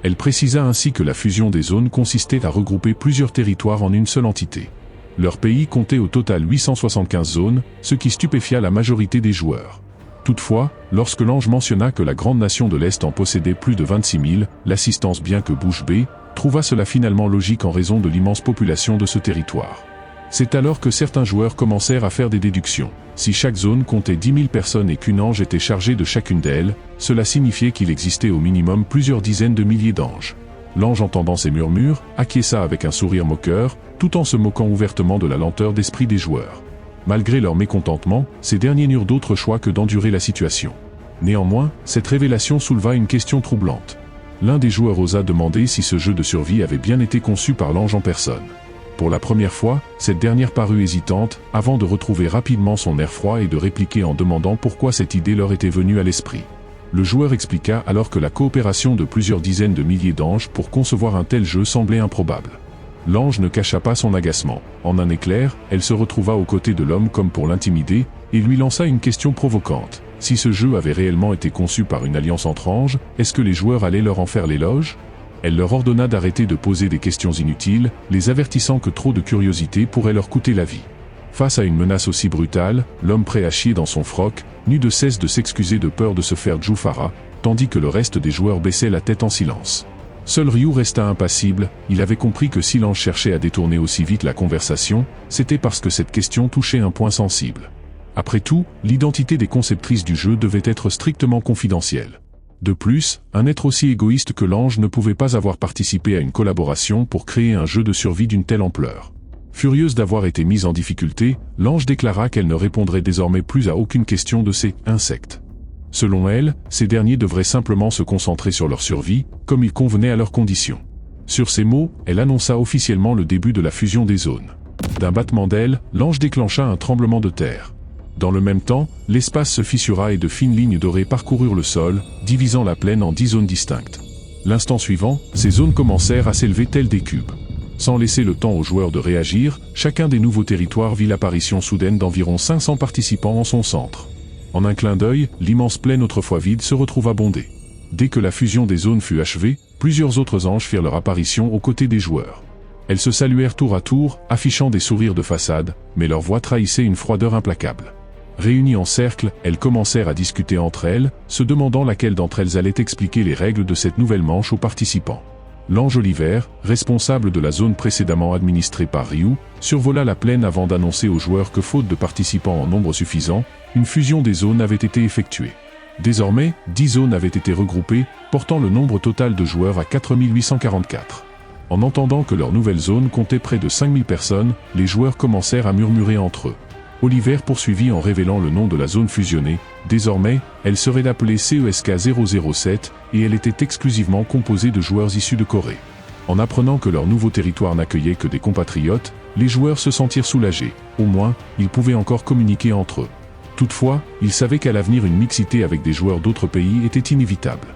Elle précisa ainsi que la fusion des zones consistait à regrouper plusieurs territoires en une seule entité. Leur pays comptait au total 875 zones, ce qui stupéfia la majorité des joueurs. Toutefois, lorsque l'ange mentionna que la grande nation de l'Est en possédait plus de 26 000, l'assistance bien que bouche bée, trouva cela finalement logique en raison de l'immense population de ce territoire. C'est alors que certains joueurs commencèrent à faire des déductions. Si chaque zone comptait 10 000 personnes et qu'une ange était chargée de chacune d'elles, cela signifiait qu'il existait au minimum plusieurs dizaines de milliers d'anges. L'ange, entendant ces murmures, acquiesça avec un sourire moqueur, tout en se moquant ouvertement de la lenteur d'esprit des joueurs. Malgré leur mécontentement, ces derniers n'eurent d'autre choix que d'endurer la situation. Néanmoins, cette révélation souleva une question troublante. L'un des joueurs osa demander si ce jeu de survie avait bien été conçu par l'ange en personne. Pour la première fois, cette dernière parut hésitante, avant de retrouver rapidement son air froid et de répliquer en demandant pourquoi cette idée leur était venue à l'esprit. Le joueur expliqua alors que la coopération de plusieurs dizaines de milliers d'anges pour concevoir un tel jeu semblait improbable. L'ange ne cacha pas son agacement. En un éclair, elle se retrouva aux côtés de l'homme comme pour l'intimider, et lui lança une question provocante. Si ce jeu avait réellement été conçu par une alliance entre anges, est-ce que les joueurs allaient leur en faire l'éloge ? Elle leur ordonna d'arrêter de poser des questions inutiles, les avertissant que trop de curiosité pourrait leur coûter la vie. Face à une menace aussi brutale, l'homme prêt à chier dans son froc, n'eut de cesse de s'excuser de peur de se faire Jufara, tandis que le reste des joueurs baissait la tête en silence. Seul Ryu resta impassible, il avait compris que si l'ange cherchait à détourner aussi vite la conversation, c'était parce que cette question touchait un point sensible. Après tout, l'identité des conceptrices du jeu devait être strictement confidentielle. De plus, un être aussi égoïste que l'ange ne pouvait pas avoir participé à une collaboration pour créer un jeu de survie d'une telle ampleur. Furieuse d'avoir été mise en difficulté, l'ange déclara qu'elle ne répondrait désormais plus à aucune question de ces insectes. Selon elle, ces derniers devraient simplement se concentrer sur leur survie, comme il convenait à leurs conditions. Sur ces mots, elle annonça officiellement le début de la fusion des zones. D'un battement d'ailes, l'ange déclencha un tremblement de terre. Dans le même temps, l'espace se fissura et de fines lignes dorées parcoururent le sol, divisant la plaine en 10 zones distinctes. L'instant suivant, ces zones commencèrent à s'élever telles des cubes. Sans laisser le temps aux joueurs de réagir, chacun des nouveaux territoires vit l'apparition soudaine d'environ 500 participants en son centre. En un clin d'œil, l'immense plaine autrefois vide se retrouva bondée. Dès que la fusion des zones fut achevée, plusieurs autres anges firent leur apparition aux côtés des joueurs. Elles se saluèrent tour à tour, affichant des sourires de façade, mais leur voix trahissait une froideur implacable. Réunies en cercle, elles commencèrent à discuter entre elles, se demandant laquelle d'entre elles allait expliquer les règles de cette nouvelle manche aux participants. L'ange Oliver, responsable de la zone précédemment administrée par Ryu, survola la plaine avant d'annoncer aux joueurs que faute de participants en nombre suffisant, une fusion des zones avait été effectuée. Désormais, 10 zones avaient été regroupées, portant le nombre total de joueurs à 4844. En entendant que leur nouvelle zone comptait près de 5000 personnes, les joueurs commencèrent à murmurer entre eux. Oliver poursuivit en révélant le nom de la zone fusionnée. Désormais, elle serait appelée CESK 007 et elle était exclusivement composée de joueurs issus de Corée. En apprenant que leur nouveau territoire n'accueillait que des compatriotes, les joueurs se sentirent soulagés. Au moins, ils pouvaient encore communiquer entre eux. Toutefois, ils savaient qu'à l'avenir une mixité avec des joueurs d'autres pays était inévitable.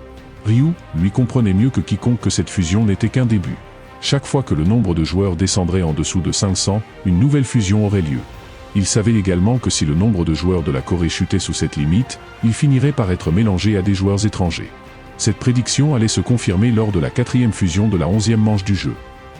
Ryu, lui, comprenait mieux que quiconque que cette fusion n'était qu'un début. Chaque fois que le nombre de joueurs descendrait en dessous de 500, une nouvelle fusion aurait lieu. Il savait également que si le nombre de joueurs de la Corée chutait sous cette limite, il finirait par être mélangé à des joueurs étrangers. Cette prédiction allait se confirmer lors de la 4e fusion de la 11e manche du jeu.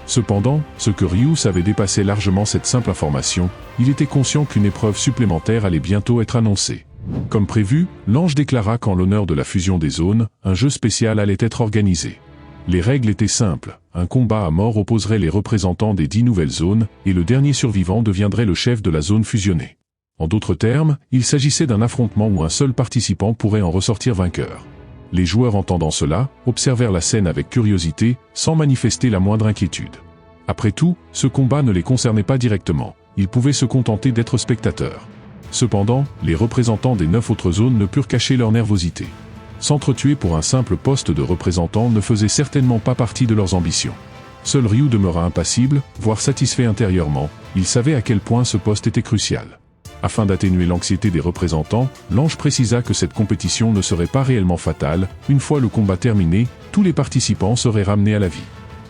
Cependant, ce que Ryu savait dépassait largement cette simple information, il était conscient qu'une épreuve supplémentaire allait bientôt être annoncée. Comme prévu, l'ange déclara qu'en l'honneur de la fusion des zones, un jeu spécial allait être organisé. Les règles étaient simples, un combat à mort opposerait les représentants des 10 nouvelles zones, et le dernier survivant deviendrait le chef de la zone fusionnée. En d'autres termes, il s'agissait d'un affrontement où un seul participant pourrait en ressortir vainqueur. Les joueurs entendant cela, observèrent la scène avec curiosité, sans manifester la moindre inquiétude. Après tout, ce combat ne les concernait pas directement, ils pouvaient se contenter d'être spectateurs. Cependant, les représentants des 9 autres zones ne purent cacher leur nervosité. S'entretuer pour un simple poste de représentant ne faisait certainement pas partie de leurs ambitions. Seul Ryu demeura impassible, voire satisfait intérieurement, il savait à quel point ce poste était crucial. Afin d'atténuer l'anxiété des représentants, l'ange précisa que cette compétition ne serait pas réellement fatale, une fois le combat terminé, tous les participants seraient ramenés à la vie.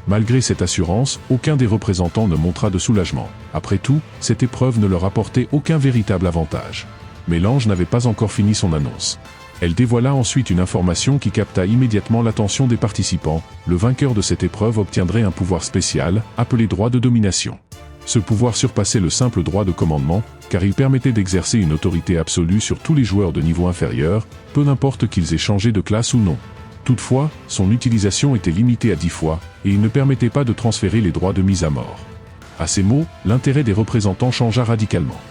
Malgré cette assurance, aucun des représentants ne montra de soulagement. Après tout, cette épreuve ne leur apportait aucun véritable avantage. Mais l'ange n'avait pas encore fini son annonce. Elle dévoila ensuite une information qui capta immédiatement l'attention des participants. Le vainqueur de cette épreuve obtiendrait un pouvoir spécial, appelé droit de domination. Ce pouvoir surpassait le simple droit de commandement, car il permettait d'exercer une autorité absolue sur tous les joueurs de niveau inférieur, peu importe qu'ils aient changé de classe ou non. Toutefois, son utilisation était limitée à 10 fois, et il ne permettait pas de transférer les droits de mise à mort. À ces mots, l'intérêt des représentants changea radicalement.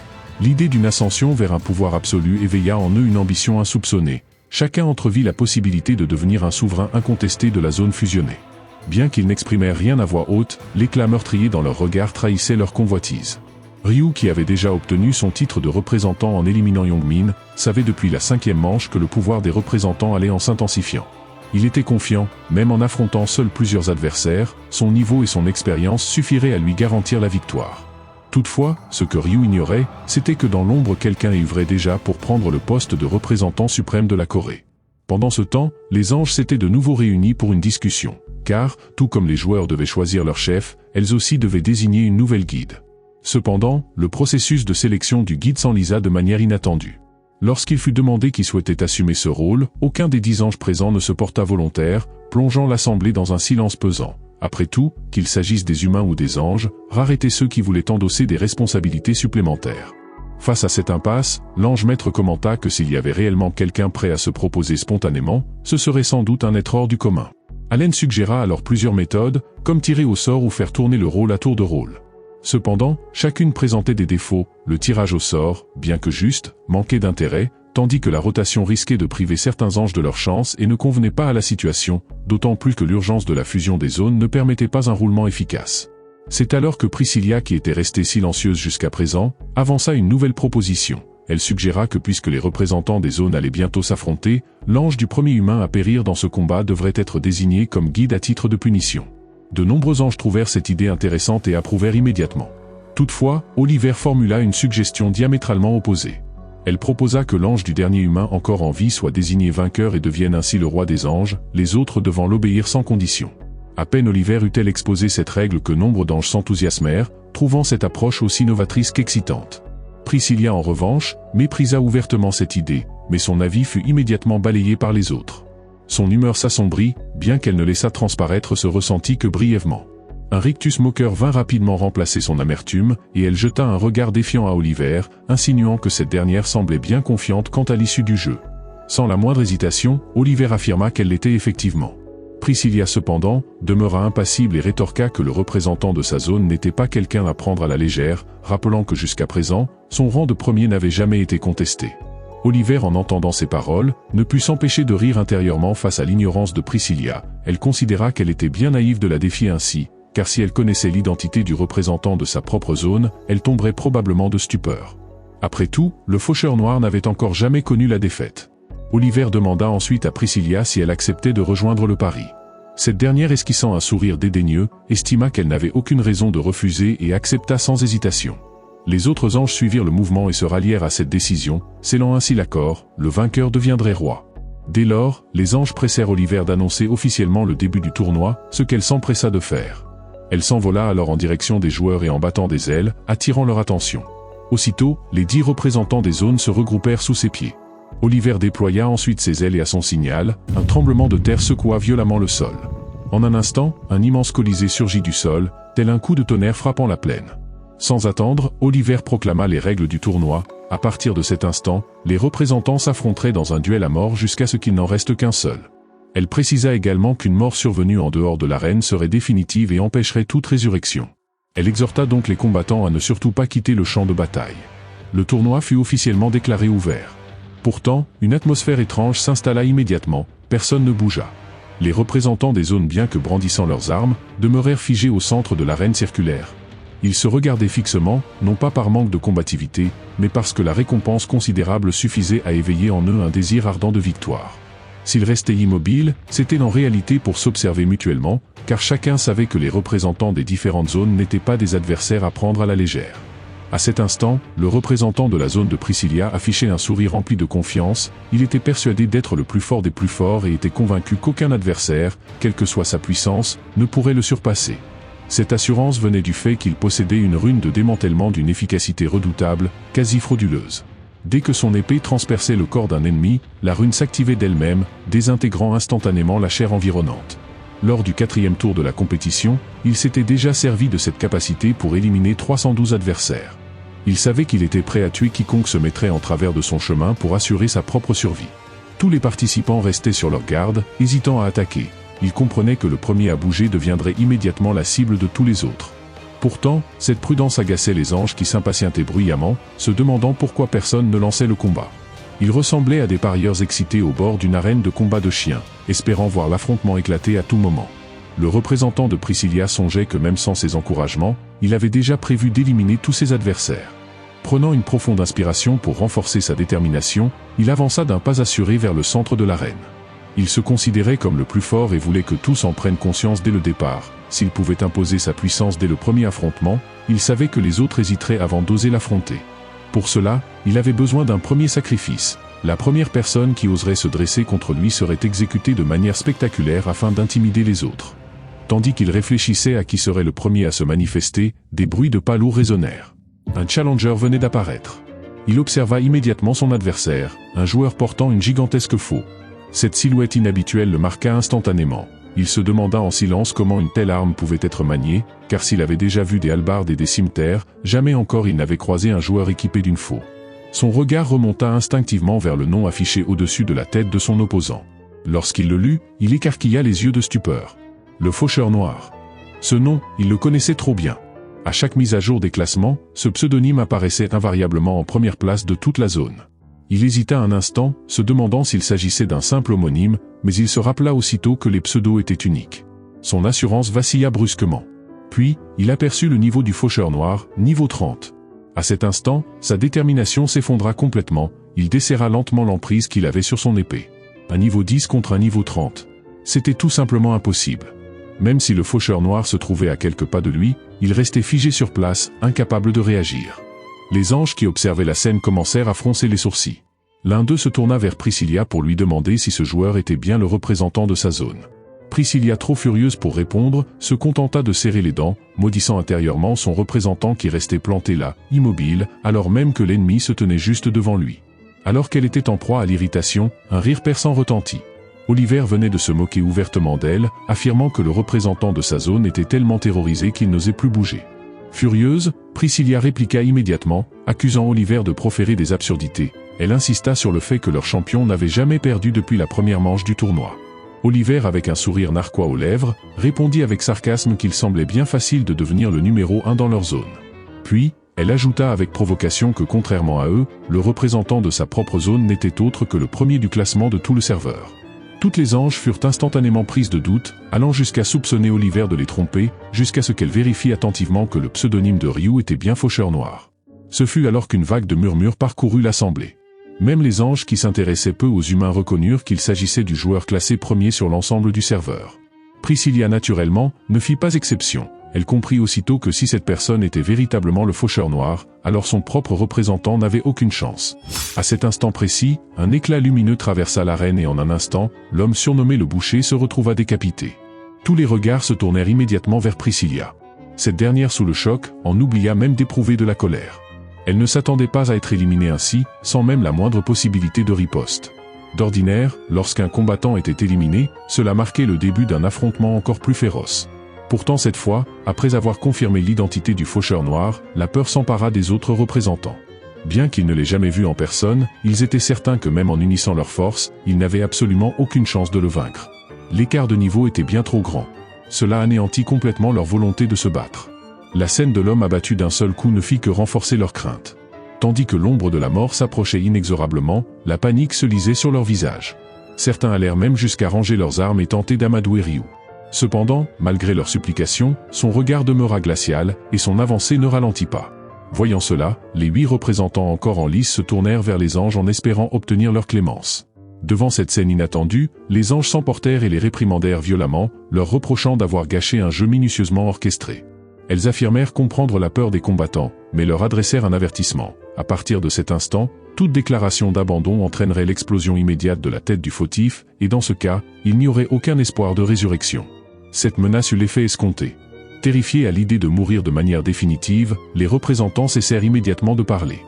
L'idée d'une ascension vers un pouvoir absolu éveilla en eux une ambition insoupçonnée. Chacun entrevit la possibilité de devenir un souverain incontesté de la zone fusionnée. Bien qu'ils n'exprimèrent rien à voix haute, l'éclat meurtrier dans leurs regards trahissait leur convoitise. Ryu, qui avait déjà obtenu son titre de représentant en éliminant Youngmin, savait depuis la 5e manche que le pouvoir des représentants allait en s'intensifiant. Il était confiant, même en affrontant seul plusieurs adversaires, son niveau et son expérience suffiraient à lui garantir la victoire. Toutefois, ce que Ryu ignorait, c'était que dans l'ombre quelqu'un œuvrait déjà pour prendre le poste de représentant suprême de la Corée. Pendant ce temps, les anges s'étaient de nouveau réunis pour une discussion, car, tout comme les joueurs devaient choisir leur chef, elles aussi devaient désigner une nouvelle guide. Cependant, le processus de sélection du guide s'enlisa de manière inattendue. Lorsqu'il fut demandé qui souhaitait assumer ce rôle, aucun des 10 anges présents ne se porta volontaire, plongeant l'assemblée dans un silence pesant. Après tout, qu'il s'agisse des humains ou des anges, rares étaient ceux qui voulaient endosser des responsabilités supplémentaires. Face à cette impasse, l'ange maître commenta que s'il y avait réellement quelqu'un prêt à se proposer spontanément, ce serait sans doute un être hors du commun. Allen suggéra alors plusieurs méthodes, comme tirer au sort ou faire tourner le rôle à tour de rôle. Cependant, chacune présentait des défauts, le tirage au sort, bien que juste, manquait d'intérêt, tandis que la rotation risquait de priver certains anges de leur chance et ne convenait pas à la situation, d'autant plus que l'urgence de la fusion des zones ne permettait pas un roulement efficace. C'est alors que Priscilla, qui était restée silencieuse jusqu'à présent, avança une nouvelle proposition. Elle suggéra que puisque les représentants des zones allaient bientôt s'affronter, l'ange du premier humain à périr dans ce combat devrait être désigné comme guide à titre de punition. De nombreux anges trouvèrent cette idée intéressante et approuvèrent immédiatement. Toutefois, Oliver formula une suggestion diamétralement opposée. Elle proposa que l'ange du dernier humain encore en vie soit désigné vainqueur et devienne ainsi le roi des anges, les autres devant l'obéir sans condition. À peine Oliver eut-elle exposé cette règle que nombre d'anges s'enthousiasmèrent, trouvant cette approche aussi novatrice qu'excitante. Priscilla en revanche, méprisa ouvertement cette idée, mais son avis fut immédiatement balayé par les autres. Son humeur s'assombrit, bien qu'elle ne laissât transparaître ce ressenti que brièvement. Un rictus moqueur vint rapidement remplacer son amertume, et elle jeta un regard défiant à Oliver, insinuant que cette dernière semblait bien confiante quant à l'issue du jeu. Sans la moindre hésitation, Oliver affirma qu'elle l'était effectivement. Priscilla cependant, demeura impassible et rétorqua que le représentant de sa zone n'était pas quelqu'un à prendre à la légère, rappelant que jusqu'à présent, son rang de premier n'avait jamais été contesté. Oliver, en entendant ces paroles, ne put s'empêcher de rire intérieurement face à l'ignorance de Priscilla. Elle considéra qu'elle était bien naïve de la défier ainsi, car si elle connaissait l'identité du représentant de sa propre zone, elle tomberait probablement de stupeur. Après tout, le faucheur noir n'avait encore jamais connu la défaite. Oliver demanda ensuite à Priscilla si elle acceptait de rejoindre le pari. Cette dernière, esquissant un sourire dédaigneux, estima qu'elle n'avait aucune raison de refuser et accepta sans hésitation. Les autres anges suivirent le mouvement et se rallièrent à cette décision, scellant ainsi l'accord, le vainqueur deviendrait roi. Dès lors, les anges pressèrent Oliver d'annoncer officiellement le début du tournoi, ce qu'elle s'empressa de faire. Elle s'envola alors en direction des joueurs et en battant des ailes, attirant leur attention. Aussitôt, les 10 représentants des zones se regroupèrent sous ses pieds. Oliver déploya ensuite ses ailes et à son signal, un tremblement de terre secoua violemment le sol. En un instant, un immense colisée surgit du sol, tel un coup de tonnerre frappant la plaine. Sans attendre, Oliver proclama les règles du tournoi. À partir de cet instant, les représentants s'affronteraient dans un duel à mort jusqu'à ce qu'il n'en reste qu'un seul. Elle précisa également qu'une mort survenue en dehors de l'arène serait définitive et empêcherait toute résurrection. Elle exhorta donc les combattants à ne surtout pas quitter le champ de bataille. Le tournoi fut officiellement déclaré ouvert. Pourtant, une atmosphère étrange s'installa immédiatement, personne ne bougea. Les représentants des zones, bien que brandissant leurs armes, demeurèrent figés au centre de l'arène circulaire. Ils se regardaient fixement, non pas par manque de combativité, mais parce que la récompense considérable suffisait à éveiller en eux un désir ardent de victoire. S'ils restaient immobiles, c'était en réalité pour s'observer mutuellement, car chacun savait que les représentants des différentes zones n'étaient pas des adversaires à prendre à la légère. À cet instant, le représentant de la zone de Priscilla affichait un sourire rempli de confiance. Il était persuadé d'être le plus fort des plus forts et était convaincu qu'aucun adversaire, quelle que soit sa puissance, ne pourrait le surpasser. Cette assurance venait du fait qu'il possédait une rune de démantèlement d'une efficacité redoutable, quasi frauduleuse. Dès que son épée transperçait le corps d'un ennemi, la rune s'activait d'elle-même, désintégrant instantanément la chair environnante. Lors du 4e tour de la compétition, il s'était déjà servi de cette capacité pour éliminer 312 adversaires. Il savait qu'il était prêt à tuer quiconque se mettrait en travers de son chemin pour assurer sa propre survie. Tous les participants restaient sur leur garde, hésitant à attaquer. Ils comprenaient que le premier à bouger deviendrait immédiatement la cible de tous les autres. Pourtant, cette prudence agaçait les anges qui s'impatientaient bruyamment, se demandant pourquoi personne ne lançait le combat. Ils ressemblaient à des parieurs excités au bord d'une arène de combat de chiens, espérant voir l'affrontement éclater à tout moment. Le représentant de Priscilla songeait que même sans ses encouragements, il avait déjà prévu d'éliminer tous ses adversaires. Prenant une profonde inspiration pour renforcer sa détermination, il avança d'un pas assuré vers le centre de l'arène. Il se considérait comme le plus fort et voulait que tous en prennent conscience dès le départ. S'il pouvait imposer sa puissance dès le premier affrontement, il savait que les autres hésiteraient avant d'oser l'affronter. Pour cela, il avait besoin d'un premier sacrifice. La première personne qui oserait se dresser contre lui serait exécutée de manière spectaculaire afin d'intimider les autres. Tandis qu'il réfléchissait à qui serait le premier à se manifester, des bruits de pas lourds résonnèrent. Un challenger venait d'apparaître. Il observa immédiatement son adversaire, un joueur portant une gigantesque faux. Cette silhouette inhabituelle le marqua instantanément. Il se demanda en silence comment une telle arme pouvait être maniée, car s'il avait déjà vu des hallebardes et des cimeterres, jamais encore il n'avait croisé un joueur équipé d'une faux. Son regard remonta instinctivement vers le nom affiché au-dessus de la tête de son opposant. Lorsqu'il le lut, il écarquilla les yeux de stupeur. Le Faucheur Noir. Ce nom, il le connaissait trop bien. À chaque mise à jour des classements, ce pseudonyme apparaissait invariablement en première place de toute la zone. Il hésita un instant, se demandant s'il s'agissait d'un simple homonyme, mais il se rappela aussitôt que les pseudos étaient uniques. Son assurance vacilla brusquement. Puis, il aperçut le niveau du Faucheur Noir, niveau 30. À cet instant, sa détermination s'effondra complètement, il desserra lentement l'emprise qu'il avait sur son épée. Un niveau 10 contre un niveau 30. C'était tout simplement impossible. Même si le Faucheur Noir se trouvait à quelques pas de lui, il restait figé sur place, incapable de réagir. Les anges qui observaient la scène commencèrent à froncer les sourcils. L'un d'eux se tourna vers Priscilla pour lui demander si ce joueur était bien le représentant de sa zone. Priscilla, trop furieuse pour répondre, se contenta de serrer les dents, maudissant intérieurement son représentant qui restait planté là, immobile, alors même que l'ennemi se tenait juste devant lui. Alors qu'elle était en proie à l'irritation, un rire perçant retentit. Oliver venait de se moquer ouvertement d'elle, affirmant que le représentant de sa zone était tellement terrorisé qu'il n'osait plus bouger. Furieuse, Priscilla répliqua immédiatement, accusant Oliver de proférer des absurdités. Elle insista sur le fait que leur champion n'avait jamais perdu depuis la première manche du tournoi. Oliver, avec un sourire narquois aux lèvres, répondit avec sarcasme qu'il semblait bien facile de devenir le numéro 1 dans leur zone. Puis, elle ajouta avec provocation que contrairement à eux, le représentant de sa propre zone n'était autre que le premier du classement de tout le serveur. Toutes les anges furent instantanément prises de doute, allant jusqu'à soupçonner Oliver de les tromper, jusqu'à ce qu'elle vérifie attentivement que le pseudonyme de Ryu était bien Faucheur Noir. Ce fut alors qu'une vague de murmures parcourut l'assemblée. Même les anges qui s'intéressaient peu aux humains reconnurent qu'il s'agissait du joueur classé premier sur l'ensemble du serveur. Priscilla, naturellement, ne fit pas exception. Elle comprit aussitôt que si cette personne était véritablement le Faucheur Noir, alors son propre représentant n'avait aucune chance. À cet instant précis, un éclat lumineux traversa l'arène et en un instant, l'homme surnommé le Boucher se retrouva décapité. Tous les regards se tournèrent immédiatement vers Priscilla. Cette dernière, sous le choc, en oublia même d'éprouver de la colère. Elle ne s'attendait pas à être éliminée ainsi, sans même la moindre possibilité de riposte. D'ordinaire, lorsqu'un combattant était éliminé, cela marquait le début d'un affrontement encore plus féroce. Pourtant cette fois, après avoir confirmé l'identité du Faucheur Noir, la peur s'empara des autres représentants. Bien qu'ils ne l'aient jamais vu en personne, ils étaient certains que même en unissant leurs forces, ils n'avaient absolument aucune chance de le vaincre. L'écart de niveau était bien trop grand. Cela anéantit complètement leur volonté de se battre. La scène de l'homme abattu d'un seul coup ne fit que renforcer leur crainte. Tandis que l'ombre de la mort s'approchait inexorablement, la panique se lisait sur leurs visages. Certains allèrent même jusqu'à ranger leurs armes et tenter d'amadouer Ryu. Cependant, malgré leurs supplications, son regard demeura glacial, et son avancée ne ralentit pas. Voyant cela, les 8 représentants encore en lice se tournèrent vers les anges en espérant obtenir leur clémence. Devant cette scène inattendue, les anges s'emportèrent et les réprimandèrent violemment, leur reprochant d'avoir gâché un jeu minutieusement orchestré. Elles affirmèrent comprendre la peur des combattants, mais leur adressèrent un avertissement. À partir de cet instant, toute déclaration d'abandon entraînerait l'explosion immédiate de la tête du fautif, et dans ce cas, il n'y aurait aucun espoir de résurrection. Cette menace eut l'effet escompté. Terrifiés à l'idée de mourir de manière définitive, les représentants cessèrent immédiatement de parler.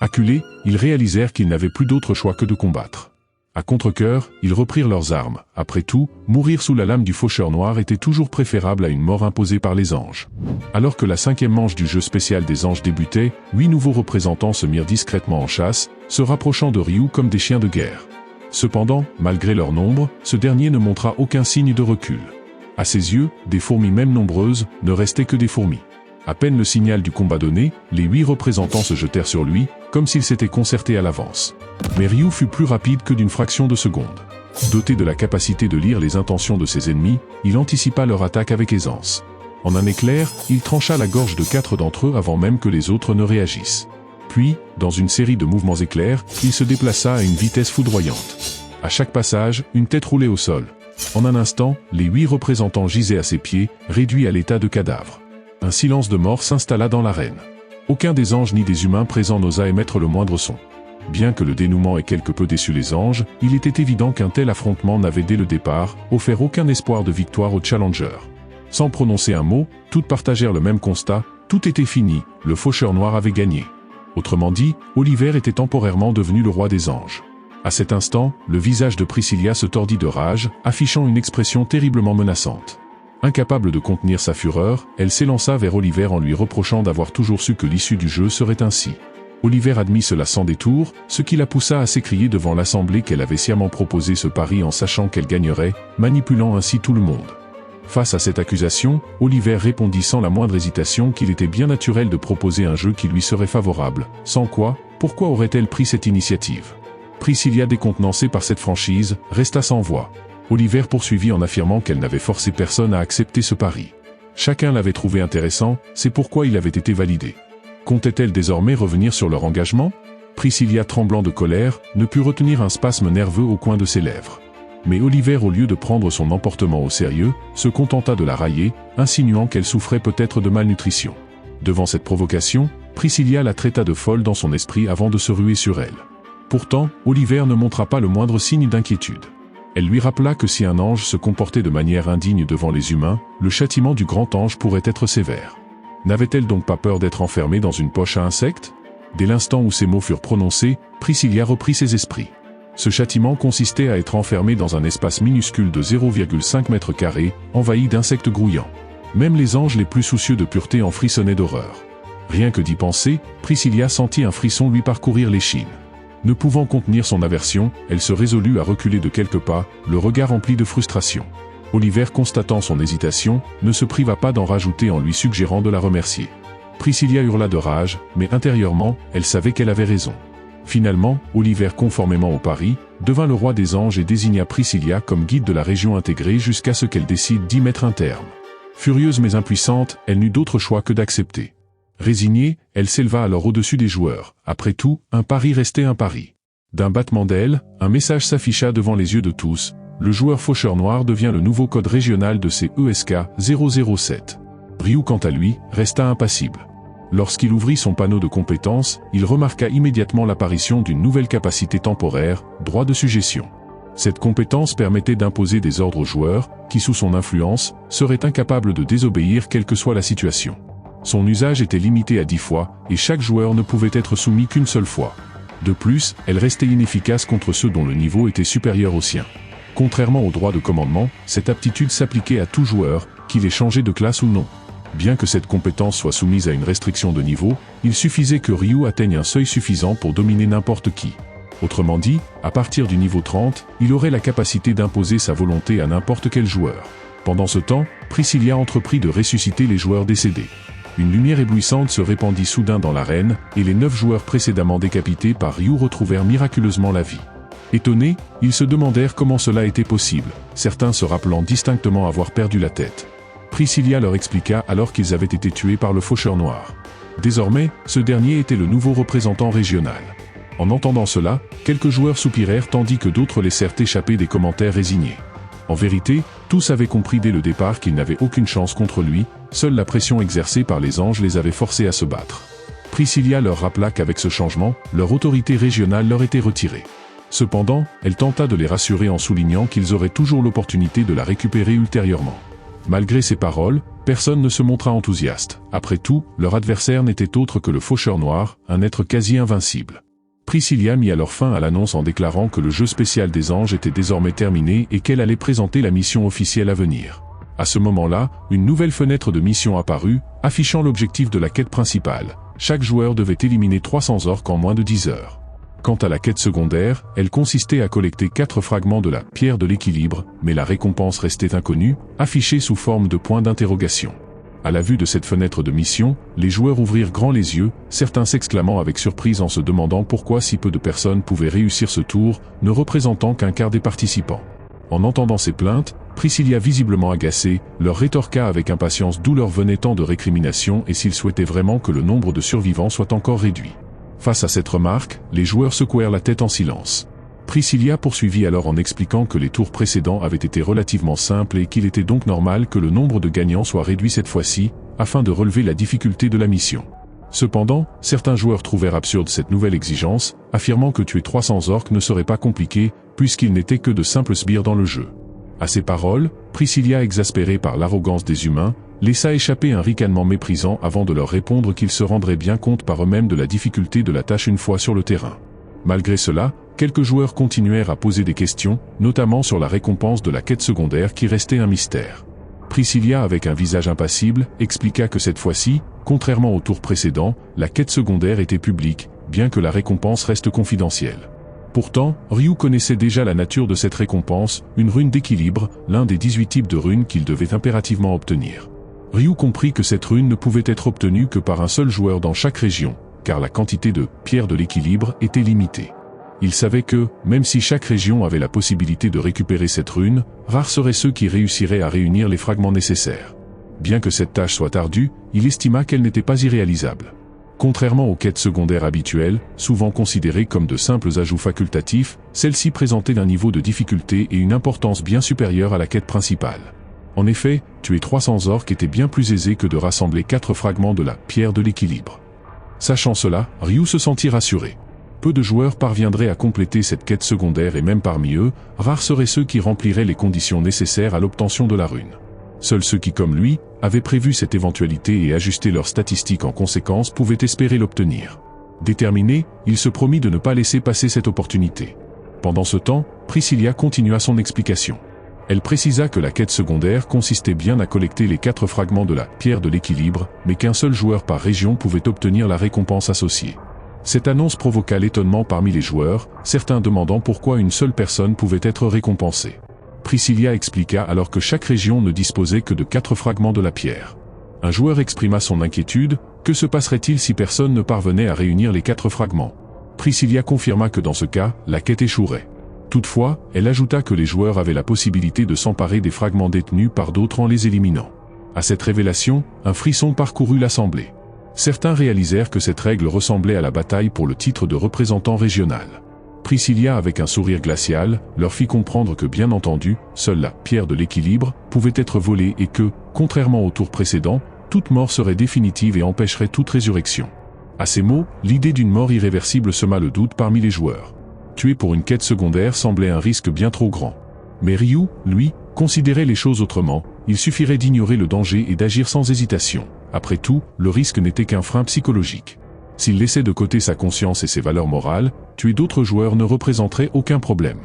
Acculés, ils réalisèrent qu'ils n'avaient plus d'autre choix que de combattre. À contre-cœur, ils reprirent leurs armes. Après tout, mourir sous la lame du Faucheur Noir était toujours préférable à une mort imposée par les anges. Alors que la 5e manche du jeu spécial des anges débutait, 8 nouveaux représentants se mirent discrètement en chasse, se rapprochant de Ryu comme des chiens de guerre. Cependant, malgré leur nombre, ce dernier ne montra aucun signe de recul. À ses yeux, des fourmis même nombreuses, ne restaient que des fourmis. À peine le signal du combat donné, les 8 représentants se jetèrent sur lui, comme s'ils s'étaient concertés à l'avance. Mais Ryu fut plus rapide que d'une fraction de seconde. Doté de la capacité de lire les intentions de ses ennemis, il anticipa leur attaque avec aisance. En un éclair, il trancha la gorge de 4 d'entre eux avant même que les autres ne réagissent. Puis, dans une série de mouvements éclairs, il se déplaça à une vitesse foudroyante. À chaque passage, une tête roulait au sol. En un instant, les 8 représentants gisaient à ses pieds, réduits à l'état de cadavres. Un silence de mort s'installa dans l'arène. Aucun des anges ni des humains présents n'osa émettre le moindre son. Bien que le dénouement ait quelque peu déçu les anges, il était évident qu'un tel affrontement n'avait dès le départ offert aucun espoir de victoire aux challengers. Sans prononcer un mot, toutes partagèrent le même constat, tout était fini, le faucheur noir avait gagné. Autrement dit, Oliver était temporairement devenu le roi des anges. À cet instant, le visage de Priscilla se tordit de rage, affichant une expression terriblement menaçante. Incapable de contenir sa fureur, elle s'élança vers Oliver en lui reprochant d'avoir toujours su que l'issue du jeu serait ainsi. Oliver admit cela sans détour, ce qui la poussa à s'écrier devant l'assemblée qu'elle avait sciemment proposé ce pari en sachant qu'elle gagnerait, manipulant ainsi tout le monde. Face à cette accusation, Oliver répondit sans la moindre hésitation qu'il était bien naturel de proposer un jeu qui lui serait favorable, sans quoi, pourquoi aurait-elle pris cette initiative? Priscilla, décontenancée par cette franchise, resta sans voix. Oliver poursuivit en affirmant qu'elle n'avait forcé personne à accepter ce pari. Chacun l'avait trouvé intéressant, c'est pourquoi il avait été validé. Comptait-elle désormais revenir sur leur engagement? Priscilla, tremblant de colère, ne put retenir un spasme nerveux au coin de ses lèvres. Mais Oliver, au lieu de prendre son emportement au sérieux, se contenta de la railler, insinuant qu'elle souffrait peut-être de malnutrition. Devant cette provocation, Priscilla la traita de folle dans son esprit avant de se ruer sur elle. Pourtant, Oliver ne montra pas le moindre signe d'inquiétude. Elle lui rappela que si un ange se comportait de manière indigne devant les humains, le châtiment du grand ange pourrait être sévère. N'avait-elle donc pas peur d'être enfermée dans une poche à insectes? Dès l'instant où ces mots furent prononcés, Priscilla reprit ses esprits. Ce châtiment consistait à être enfermé dans un espace minuscule de 0,5 mètres carrés, envahi d'insectes grouillants. Même les anges les plus soucieux de pureté en frissonnaient d'horreur. Rien que d'y penser, Priscilla sentit un frisson lui parcourir l'échine. Ne pouvant contenir son aversion, elle se résolut à reculer de quelques pas, le regard rempli de frustration. Oliver, constatant son hésitation, ne se priva pas d'en rajouter en lui suggérant de la remercier. Priscilla hurla de rage, mais intérieurement, elle savait qu'elle avait raison. Finalement, Oliver, conformément au pari, devint le roi des anges et désigna Priscilla comme guide de la région intégrée jusqu'à ce qu'elle décide d'y mettre un terme. Furieuse mais impuissante, elle n'eut d'autre choix que d'accepter. Résignée, elle s'éleva alors au-dessus des joueurs. Après tout, un pari restait un pari. D'un battement d'ailes, un message s'afficha devant les yeux de tous. Le joueur faucheur noir devient le nouveau code régional de CESK 007. Ryu, quant à lui, resta impassible. Lorsqu'il ouvrit son panneau de compétences, il remarqua immédiatement l'apparition d'une nouvelle capacité temporaire, droit de suggestion. Cette compétence permettait d'imposer des ordres aux joueurs, qui sous son influence, seraient incapables de désobéir quelle que soit la situation. Son usage était limité à 10 fois, et chaque joueur ne pouvait être soumis qu'une seule fois. De plus, elle restait inefficace contre ceux dont le niveau était supérieur au sien. Contrairement au droit de commandement, cette aptitude s'appliquait à tout joueur, qu'il ait changé de classe ou non. Bien que cette compétence soit soumise à une restriction de niveau, il suffisait que Ryu atteigne un seuil suffisant pour dominer n'importe qui. Autrement dit, à partir du niveau 30, il aurait la capacité d'imposer sa volonté à n'importe quel joueur. Pendant ce temps, Priscilla entreprit de ressusciter les joueurs décédés. Une lumière éblouissante se répandit soudain dans l'arène, et les 9 joueurs précédemment décapités par Ryu retrouvèrent miraculeusement la vie. Étonnés, ils se demandèrent comment cela était possible, certains se rappelant distinctement avoir perdu la tête. Priscilla leur expliqua alors qu'ils avaient été tués par le faucheur noir. Désormais, ce dernier était le nouveau représentant régional. En entendant cela, quelques joueurs soupirèrent tandis que d'autres laissèrent échapper des commentaires résignés. En vérité, tous avaient compris dès le départ qu'ils n'avaient aucune chance contre lui, seule la pression exercée par les anges les avait forcés à se battre. Priscilla leur rappela qu'avec ce changement, leur autorité régionale leur était retirée. Cependant, elle tenta de les rassurer en soulignant qu'ils auraient toujours l'opportunité de la récupérer ultérieurement. Malgré ces paroles, personne ne se montra enthousiaste. Après tout, leur adversaire n'était autre que le faucheur noir, un être quasi invincible. Priscilla mit alors fin à l'annonce en déclarant que le jeu spécial des anges était désormais terminé et qu'elle allait présenter la mission officielle à venir. À ce moment-là, une nouvelle fenêtre de mission apparut, affichant l'objectif de la quête principale. Chaque joueur devait éliminer 300 orques en moins de 10 heures. Quant à la quête secondaire, elle consistait à collecter 4 fragments de la « pierre de l'équilibre », mais la récompense restait inconnue, affichée sous forme de points d'interrogation. À la vue de cette fenêtre de mission, les joueurs ouvrirent grand les yeux, certains s'exclamant avec surprise en se demandant pourquoi si peu de personnes pouvaient réussir ce tour, ne représentant qu'un quart des participants. En entendant ces plaintes, Priscilla, visiblement agacée, leur rétorqua avec impatience d'où leur venait tant de récriminations et s'ils souhaitaient vraiment que le nombre de survivants soit encore réduit. Face à cette remarque, les joueurs secouèrent la tête en silence. Priscilla poursuivit alors en expliquant que les tours précédents avaient été relativement simples et qu'il était donc normal que le nombre de gagnants soit réduit cette fois-ci, afin de relever la difficulté de la mission. Cependant, certains joueurs trouvèrent absurde cette nouvelle exigence, affirmant que tuer 300 orques ne serait pas compliqué, puisqu'ils n'étaient que de simples sbires dans le jeu. À ces paroles, Priscilla, exaspérée par l'arrogance des humains, laissa échapper un ricanement méprisant avant de leur répondre qu'ils se rendraient bien compte par eux-mêmes de la difficulté de la tâche une fois sur le terrain. Malgré cela, quelques joueurs continuèrent à poser des questions, notamment sur la récompense de la quête secondaire qui restait un mystère. Priscilla, avec un visage impassible, expliqua que cette fois-ci, contrairement au tour précédent, la quête secondaire était publique, bien que la récompense reste confidentielle. Pourtant, Ryu connaissait déjà la nature de cette récompense, une rune d'équilibre, l'un des 18 types de runes qu'il devait impérativement obtenir. Ryu comprit que cette rune ne pouvait être obtenue que par un seul joueur dans chaque région, car la quantité de pierres de l'équilibre était limitée. Il savait que, même si chaque région avait la possibilité de récupérer cette rune, rares seraient ceux qui réussiraient à réunir les fragments nécessaires. Bien que cette tâche soit ardue, il estima qu'elle n'était pas irréalisable. Contrairement aux quêtes secondaires habituelles, souvent considérées comme de simples ajouts facultatifs, celle-ci présentait un niveau de difficulté et une importance bien supérieure à la quête principale. En effet, tuer 300 orques était bien plus aisé que de rassembler 4 fragments de la pierre de l'équilibre. Sachant cela, Ryu se sentit rassuré. Peu de joueurs parviendraient à compléter cette quête secondaire et même parmi eux, rares seraient ceux qui rempliraient les conditions nécessaires à l'obtention de la rune. Seuls ceux qui, comme lui, avaient prévu cette éventualité et ajusté leurs statistiques en conséquence pouvaient espérer l'obtenir. Déterminé, il se promit de ne pas laisser passer cette opportunité. Pendant ce temps, Priscilla continua son explication. Elle précisa que la quête secondaire consistait bien à collecter les 4 fragments de la pierre de l'équilibre, mais qu'un seul joueur par région pouvait obtenir la récompense associée. Cette annonce provoqua l'étonnement parmi les joueurs, certains demandant pourquoi une seule personne pouvait être récompensée. Priscilla expliqua alors que chaque région ne disposait que de 4 fragments de la pierre. Un joueur exprima son inquiétude, que se passerait-il si personne ne parvenait à réunir les 4 fragments? Priscilla confirma que dans ce cas, la quête échouerait. Toutefois, elle ajouta que les joueurs avaient la possibilité de s'emparer des fragments détenus par d'autres en les éliminant. À cette révélation, un frisson parcourut l'assemblée. Certains réalisèrent que cette règle ressemblait à la bataille pour le titre de représentant régional. Priscilla, avec un sourire glacial, leur fit comprendre que bien entendu, seule la pierre de l'équilibre pouvait être volée et que, contrairement au tour précédent, toute mort serait définitive et empêcherait toute résurrection. À ces mots, l'idée d'une mort irréversible sema le doute parmi les joueurs. Tuer pour une quête secondaire semblait un risque bien trop grand. Mais Ryu, lui, considérait les choses autrement, il suffirait d'ignorer le danger et d'agir sans hésitation. Après tout, le risque n'était qu'un frein psychologique. S'il laissait de côté sa conscience et ses valeurs morales, tuer d'autres joueurs ne représenterait aucun problème.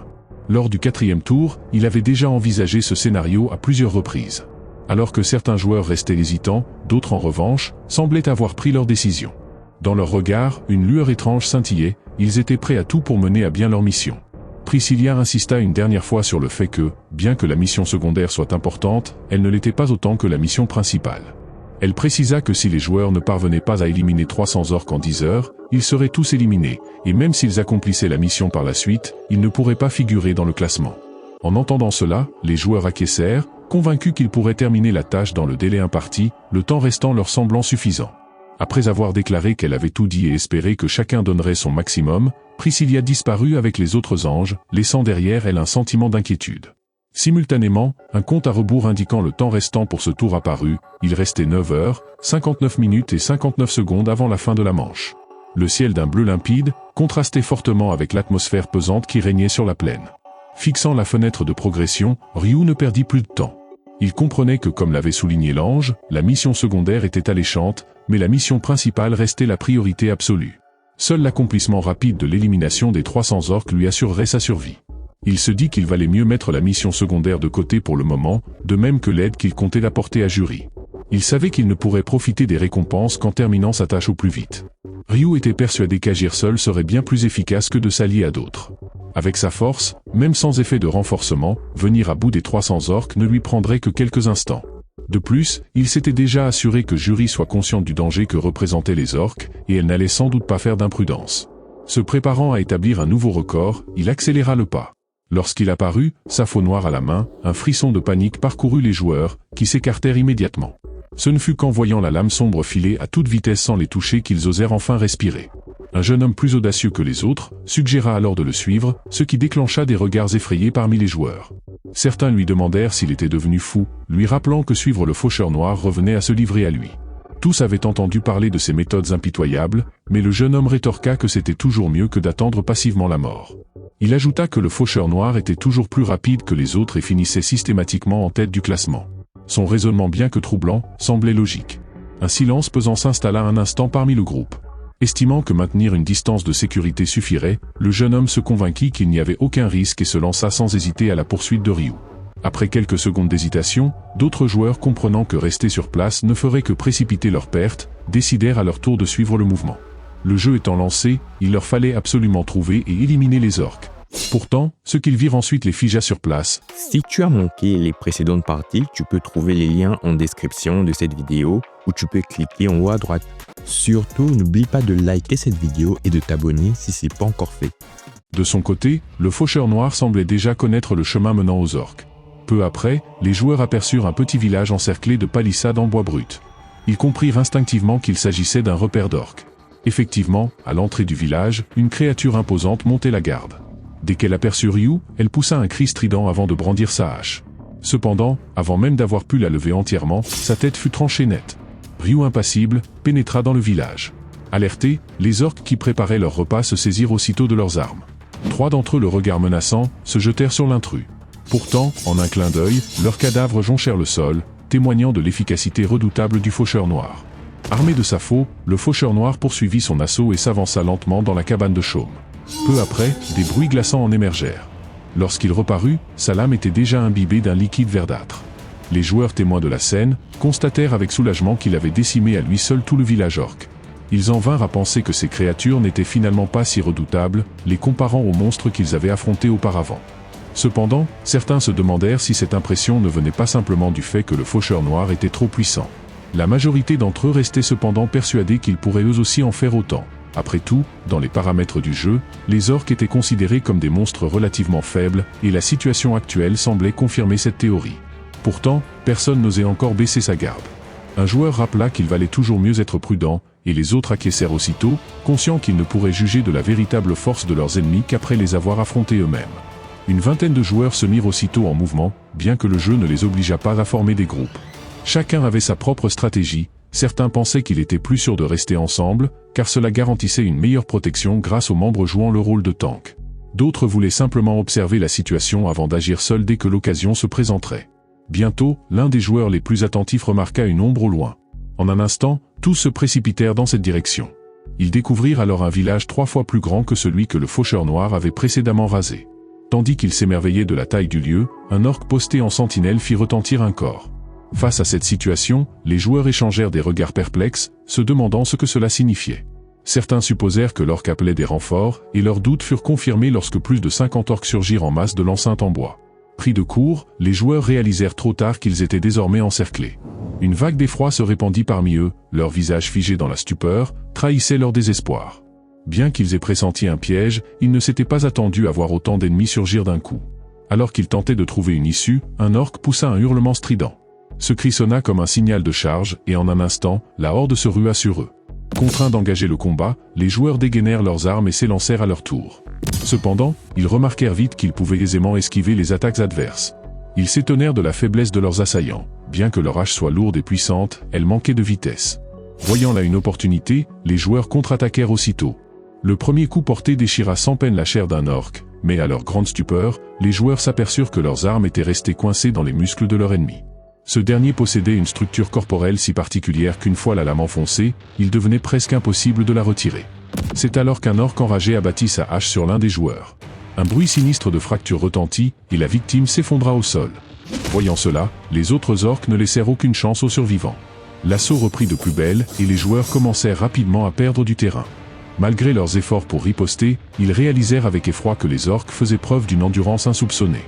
Lors du 4e tour, il avait déjà envisagé ce scénario à plusieurs reprises. Alors que certains joueurs restaient hésitants, d'autres en revanche, semblaient avoir pris leur décision. Dans leur regard, une lueur étrange scintillait, ils étaient prêts à tout pour mener à bien leur mission. Priscilla insista une dernière fois sur le fait que, bien que la mission secondaire soit importante, elle ne l'était pas autant que la mission principale. Elle précisa que si les joueurs ne parvenaient pas à éliminer 300 orques en 10 heures, ils seraient tous éliminés, et même s'ils accomplissaient la mission par la suite, ils ne pourraient pas figurer dans le classement. En entendant cela, les joueurs acquiescèrent, convaincus qu'ils pourraient terminer la tâche dans le délai imparti, le temps restant leur semblant suffisant. Après avoir déclaré qu'elle avait tout dit et espéré que chacun donnerait son maximum, Priscilla disparut avec les autres anges, laissant derrière elle un sentiment d'inquiétude. Simultanément, un compte à rebours indiquant le temps restant pour ce tour apparut, il restait 9 heures, 59 minutes et 59 secondes avant la fin de la manche. Le ciel d'un bleu limpide, contrastait fortement avec l'atmosphère pesante qui régnait sur la plaine. Fixant la fenêtre de progression, Ryu ne perdit plus de temps. Il comprenait que comme l'avait souligné l'ange, la mission secondaire était alléchante, mais la mission principale restait la priorité absolue. Seul l'accomplissement rapide de l'élimination des 300 orques lui assurerait sa survie. Il se dit qu'il valait mieux mettre la mission secondaire de côté pour le moment, de même que l'aide qu'il comptait apporter à Juri. Il savait qu'il ne pourrait profiter des récompenses qu'en terminant sa tâche au plus vite. Ryu était persuadé qu'agir seul serait bien plus efficace que de s'allier à d'autres. Avec sa force, même sans effet de renforcement, venir à bout des 300 orques ne lui prendrait que quelques instants. De plus, il s'était déjà assuré que Juri soit consciente du danger que représentaient les orques, et elle n'allait sans doute pas faire d'imprudence. Se préparant à établir un nouveau record, il accéléra le pas. Lorsqu'il apparut, sa faux noire à la main, un frisson de panique parcourut les joueurs, qui s'écartèrent immédiatement. Ce ne fut qu'en voyant la lame sombre filer à toute vitesse sans les toucher qu'ils osèrent enfin respirer. Un jeune homme plus audacieux que les autres suggéra alors de le suivre, ce qui déclencha des regards effrayés parmi les joueurs. Certains lui demandèrent s'il était devenu fou, lui rappelant que suivre le faucheur noir revenait à se livrer à lui. Tous avaient entendu parler de ses méthodes impitoyables, mais le jeune homme rétorqua que c'était toujours mieux que d'attendre passivement la mort. Il ajouta que le faucheur noir était toujours plus rapide que les autres et finissait systématiquement en tête du classement. Son raisonnement, bien que troublant, semblait logique. Un silence pesant s'installa un instant parmi le groupe. Estimant que maintenir une distance de sécurité suffirait, le jeune homme se convainquit qu'il n'y avait aucun risque et se lança sans hésiter à la poursuite de Ryu. Après quelques secondes d'hésitation, d'autres joueurs, comprenant que rester sur place ne ferait que précipiter leur perte, décidèrent à leur tour de suivre le mouvement. Le jeu étant lancé, il leur fallait absolument trouver et éliminer les orques. Pourtant, ce qu'ils virent ensuite les figea sur place.
Si tu as manqué les précédentes parties, tu peux trouver les liens en description de cette vidéo ou tu peux cliquer en haut à droite. Surtout, n'oublie pas de liker cette vidéo et de t'abonner si ce n'est pas encore fait.
De son côté, le faucheur noir semblait déjà connaître le chemin menant aux orques. Peu après, les joueurs aperçurent un petit village encerclé de palissades en bois brut. Ils comprirent instinctivement qu'il s'agissait d'un repère d'orques. Effectivement, à l'entrée du village, une créature imposante montait la garde. Dès qu'elle aperçut Ryu, elle poussa un cri strident avant de brandir sa hache. Cependant, avant même d'avoir pu la lever entièrement, sa tête fut tranchée net. Ryu, impassible, pénétra dans le village. Alertés, les orques qui préparaient leur repas se saisirent aussitôt de leurs armes. 3 d'entre eux, le regard menaçant, se jetèrent sur l'intrus. Pourtant, en un clin d'œil, leurs cadavres jonchèrent le sol, témoignant de l'efficacité redoutable du faucheur noir. Armé de sa faux, le faucheur noir poursuivit son assaut et s'avança lentement dans la cabane de chaume. Peu après, des bruits glaçants en émergèrent. Lorsqu'il reparut, sa lame était déjà imbibée d'un liquide verdâtre. Les joueurs, témoins de la scène, constatèrent avec soulagement qu'il avait décimé à lui seul tout le village orc. Ils en vinrent à penser que ces créatures n'étaient finalement pas si redoutables, les comparant aux monstres qu'ils avaient affrontés auparavant. Cependant, certains se demandèrent si cette impression ne venait pas simplement du fait que le faucheur noir était trop puissant. La majorité d'entre eux restaient cependant persuadés qu'ils pourraient eux aussi en faire autant. Après tout, dans les paramètres du jeu, les orques étaient considérés comme des monstres relativement faibles, et la situation actuelle semblait confirmer cette théorie. Pourtant, personne n'osait encore baisser sa garde. Un joueur rappela qu'il valait toujours mieux être prudent, et les autres acquiescèrent aussitôt, conscients qu'ils ne pourraient juger de la véritable force de leurs ennemis qu'après les avoir affrontés eux-mêmes. Une vingtaine de joueurs se mirent aussitôt en mouvement, bien que le jeu ne les obligeât pas à former des groupes. Chacun avait sa propre stratégie. Certains pensaient qu'il était plus sûr de rester ensemble, car cela garantissait une meilleure protection grâce aux membres jouant le rôle de tank. D'autres voulaient simplement observer la situation avant d'agir seuls dès que l'occasion se présenterait. Bientôt, l'un des joueurs les plus attentifs remarqua une ombre au loin. En un instant, tous se précipitèrent dans cette direction. Ils découvrirent alors un village 3 fois plus grand que celui que le faucheur noir avait précédemment rasé. Tandis qu'ils s'émerveillaient de la taille du lieu, un orc posté en sentinelle fit retentir un corps. Face à cette situation, les joueurs échangèrent des regards perplexes, se demandant ce que cela signifiait. Certains supposèrent que l'orc appelait des renforts, et leurs doutes furent confirmés lorsque plus de 50 orcs surgirent en masse de l'enceinte en bois. Pris de court, les joueurs réalisèrent trop tard qu'ils étaient désormais encerclés. Une vague d'effroi se répandit parmi eux, leurs visages figés dans la stupeur, trahissaient leur désespoir. Bien qu'ils aient pressenti un piège, ils ne s'étaient pas attendus à voir autant d'ennemis surgir d'un coup. Alors qu'ils tentaient de trouver une issue, un orc poussa un hurlement strident. Ce cri sonna comme un signal de charge, et en un instant, la horde se rua sur eux. Contraints d'engager le combat, les joueurs dégainèrent leurs armes et s'élancèrent à leur tour. Cependant, ils remarquèrent vite qu'ils pouvaient aisément esquiver les attaques adverses. Ils s'étonnèrent de la faiblesse de leurs assaillants. Bien que leur hache soit lourde et puissante, elle manquait de vitesse. Voyant là une opportunité, les joueurs contre-attaquèrent aussitôt. Le premier coup porté déchira sans peine la chair d'un orc, mais à leur grande stupeur, les joueurs s'aperçurent que leurs armes étaient restées coincées dans les muscles de leur ennemi. Ce dernier possédait une structure corporelle si particulière qu'une fois la lame enfoncée, il devenait presque impossible de la retirer. C'est alors qu'un orc enragé abattit sa hache sur l'un des joueurs. Un bruit sinistre de fracture retentit, et la victime s'effondra au sol. Voyant cela, les autres orcs ne laissèrent aucune chance aux survivants. L'assaut reprit de plus belle, et les joueurs commencèrent rapidement à perdre du terrain. Malgré leurs efforts pour riposter, ils réalisèrent avec effroi que les orcs faisaient preuve d'une endurance insoupçonnée.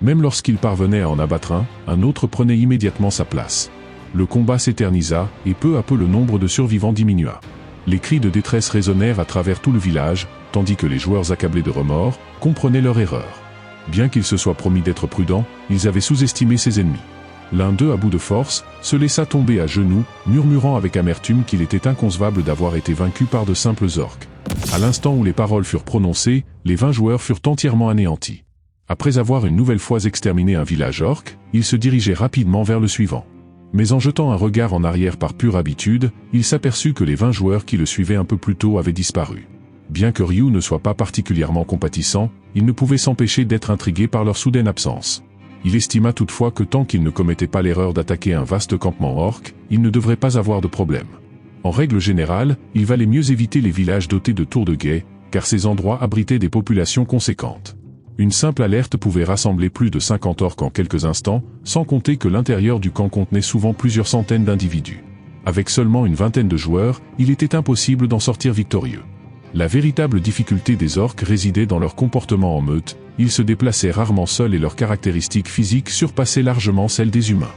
Même lorsqu'ils parvenaient à en abattre un autre prenait immédiatement sa place. Le combat s'éternisa, et peu à peu le nombre de survivants diminua. Les cris de détresse résonnèrent à travers tout le village, tandis que les joueurs accablés de remords comprenaient leur erreur. Bien qu'ils se soient promis d'être prudents, ils avaient sous-estimé ses ennemis. L'un d'eux, à bout de force, se laissa tomber à genoux, murmurant avec amertume qu'il était inconcevable d'avoir été vaincu par de simples orques. À l'instant où les paroles furent prononcées, les 20 joueurs furent entièrement anéantis. Après avoir une nouvelle fois exterminé un village orc, ils se dirigeaient rapidement vers le suivant. Mais en jetant un regard en arrière par pure habitude, il s'aperçut que les 20 joueurs qui le suivaient un peu plus tôt avaient disparu. Bien que Ryu ne soit pas particulièrement compatissant, il ne pouvait s'empêcher d'être intrigué par leur soudaine absence. Il estima toutefois que tant qu'il ne commettait pas l'erreur d'attaquer un vaste campement orc, il ne devrait pas avoir de problème. En règle générale, il valait mieux éviter les villages dotés de tours de guet, car ces endroits abritaient des populations conséquentes. Une simple alerte pouvait rassembler plus de 50 orques en quelques instants, sans compter que l'intérieur du camp contenait souvent plusieurs centaines d'individus. Avec seulement une vingtaine de joueurs, il était impossible d'en sortir victorieux. La véritable difficulté des orques résidait dans leur comportement en meute, ils se déplaçaient rarement seuls et leurs caractéristiques physiques surpassaient largement celles des humains.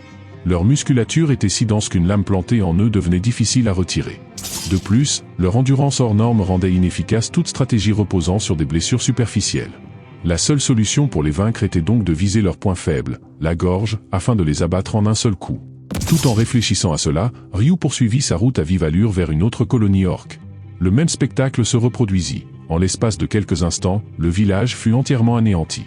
Leur musculature était si dense qu'une lame plantée en eux devenait difficile à retirer. De plus, leur endurance hors norme rendait inefficace toute stratégie reposant sur des blessures superficielles. La seule solution pour les vaincre était donc de viser leur point faible, la gorge, afin de les abattre en un seul coup. Tout en réfléchissant à cela, Ryu poursuivit sa route à vive allure vers une autre colonie orque. Le même spectacle se reproduisit. En l'espace de quelques instants, le village fut entièrement anéanti.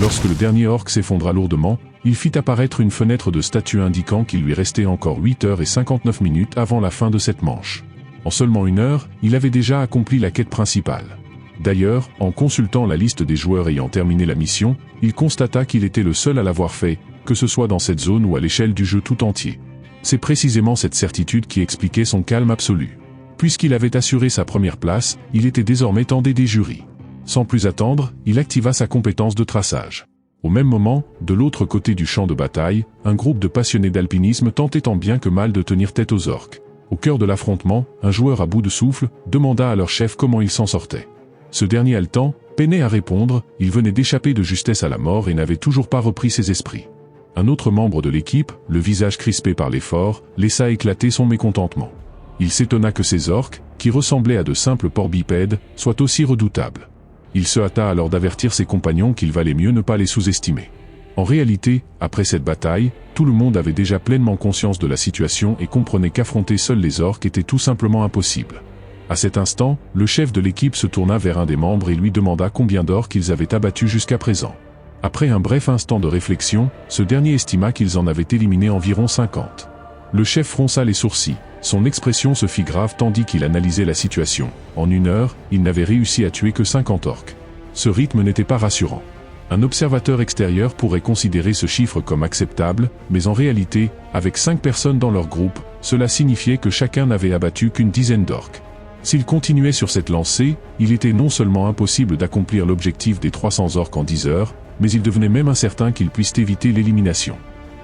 Lorsque le dernier orc s'effondra lourdement, il fit apparaître une fenêtre de statut indiquant qu'il lui restait encore 8h59 avant la fin de cette manche. En seulement 1 heure, il avait déjà accompli la quête principale. D'ailleurs, en consultant la liste des joueurs ayant terminé la mission, il constata qu'il était le seul à l'avoir fait, que ce soit dans cette zone ou à l'échelle du jeu tout entier. C'est précisément cette certitude qui expliquait son calme absolu. Puisqu'il avait assuré sa première place, il était désormais temps des jurys. Sans plus attendre, il activa sa compétence de traçage. Au même moment, de l'autre côté du champ de bataille, un groupe de passionnés d'alpinisme tentait tant bien que mal de tenir tête aux orques. Au cœur de l'affrontement, un joueur à bout de souffle demanda à leur chef comment il s'en sortait. Ce dernier haletant peinait à répondre, il venait d'échapper de justesse à la mort et n'avait toujours pas repris ses esprits. Un autre membre de l'équipe, le visage crispé par l'effort, laissa éclater son mécontentement. Il s'étonna que ces orques, qui ressemblaient à de simples porcs bipèdes, soient aussi redoutables. Il se hâta alors d'avertir ses compagnons qu'il valait mieux ne pas les sous-estimer. En réalité, après cette bataille, tout le monde avait déjà pleinement conscience de la situation et comprenait qu'affronter seuls les orques était tout simplement impossible. À cet instant, le chef de l'équipe se tourna vers un des membres et lui demanda combien d'orques ils avaient abattus jusqu'à présent. Après un bref instant de réflexion, ce dernier estima qu'ils en avaient éliminé environ 50. Le chef fronça les sourcils. Son expression se fit grave tandis qu'il analysait la situation. En 1 heure, il n'avait réussi à tuer que 50 orques. Ce rythme n'était pas rassurant. Un observateur extérieur pourrait considérer ce chiffre comme acceptable, mais en réalité, avec 5 personnes dans leur groupe, cela signifiait que chacun n'avait abattu qu'une dizaine d'orques. S'il continuait sur cette lancée, il était non seulement impossible d'accomplir l'objectif des 300 orques en 10 heures, mais il devenait même incertain qu'ils puissent éviter l'élimination.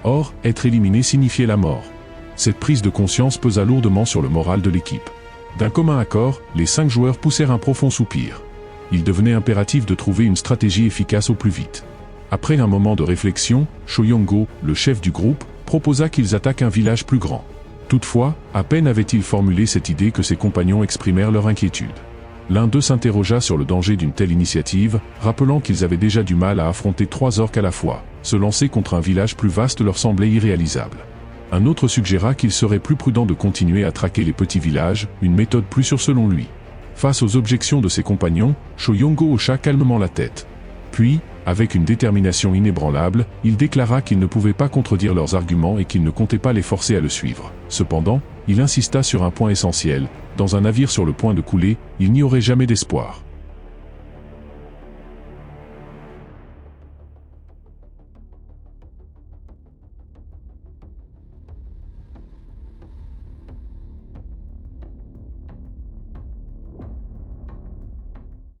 Or, être éliminé signifiait la mort. Cette prise de conscience pesa lourdement sur le moral de l'équipe. D'un commun accord, les 5 joueurs poussèrent un profond soupir. Il devenait impératif de trouver une stratégie efficace au plus vite. Après un moment de réflexion, Shoyongo, le chef du groupe, proposa qu'ils attaquent un village plus grand. Toutefois, à peine avait-il formulé cette idée que ses compagnons exprimèrent leur inquiétude. L'un d'eux s'interrogea sur le danger d'une telle initiative, rappelant qu'ils avaient déjà du mal à affronter 3 orques à la fois. Se lancer contre un village plus vaste leur semblait irréalisable. Un autre suggéra qu'il serait plus prudent de continuer à traquer les petits villages, une méthode plus sûre selon lui. Face aux objections de ses compagnons, Shoyongo hocha calmement la tête. Puis, avec une détermination inébranlable, il déclara qu'il ne pouvait pas contredire leurs arguments et qu'il ne comptait pas les forcer à le suivre. Cependant, il insista sur un point essentiel. Dans un navire sur le point de couler, il n'y aurait jamais d'espoir.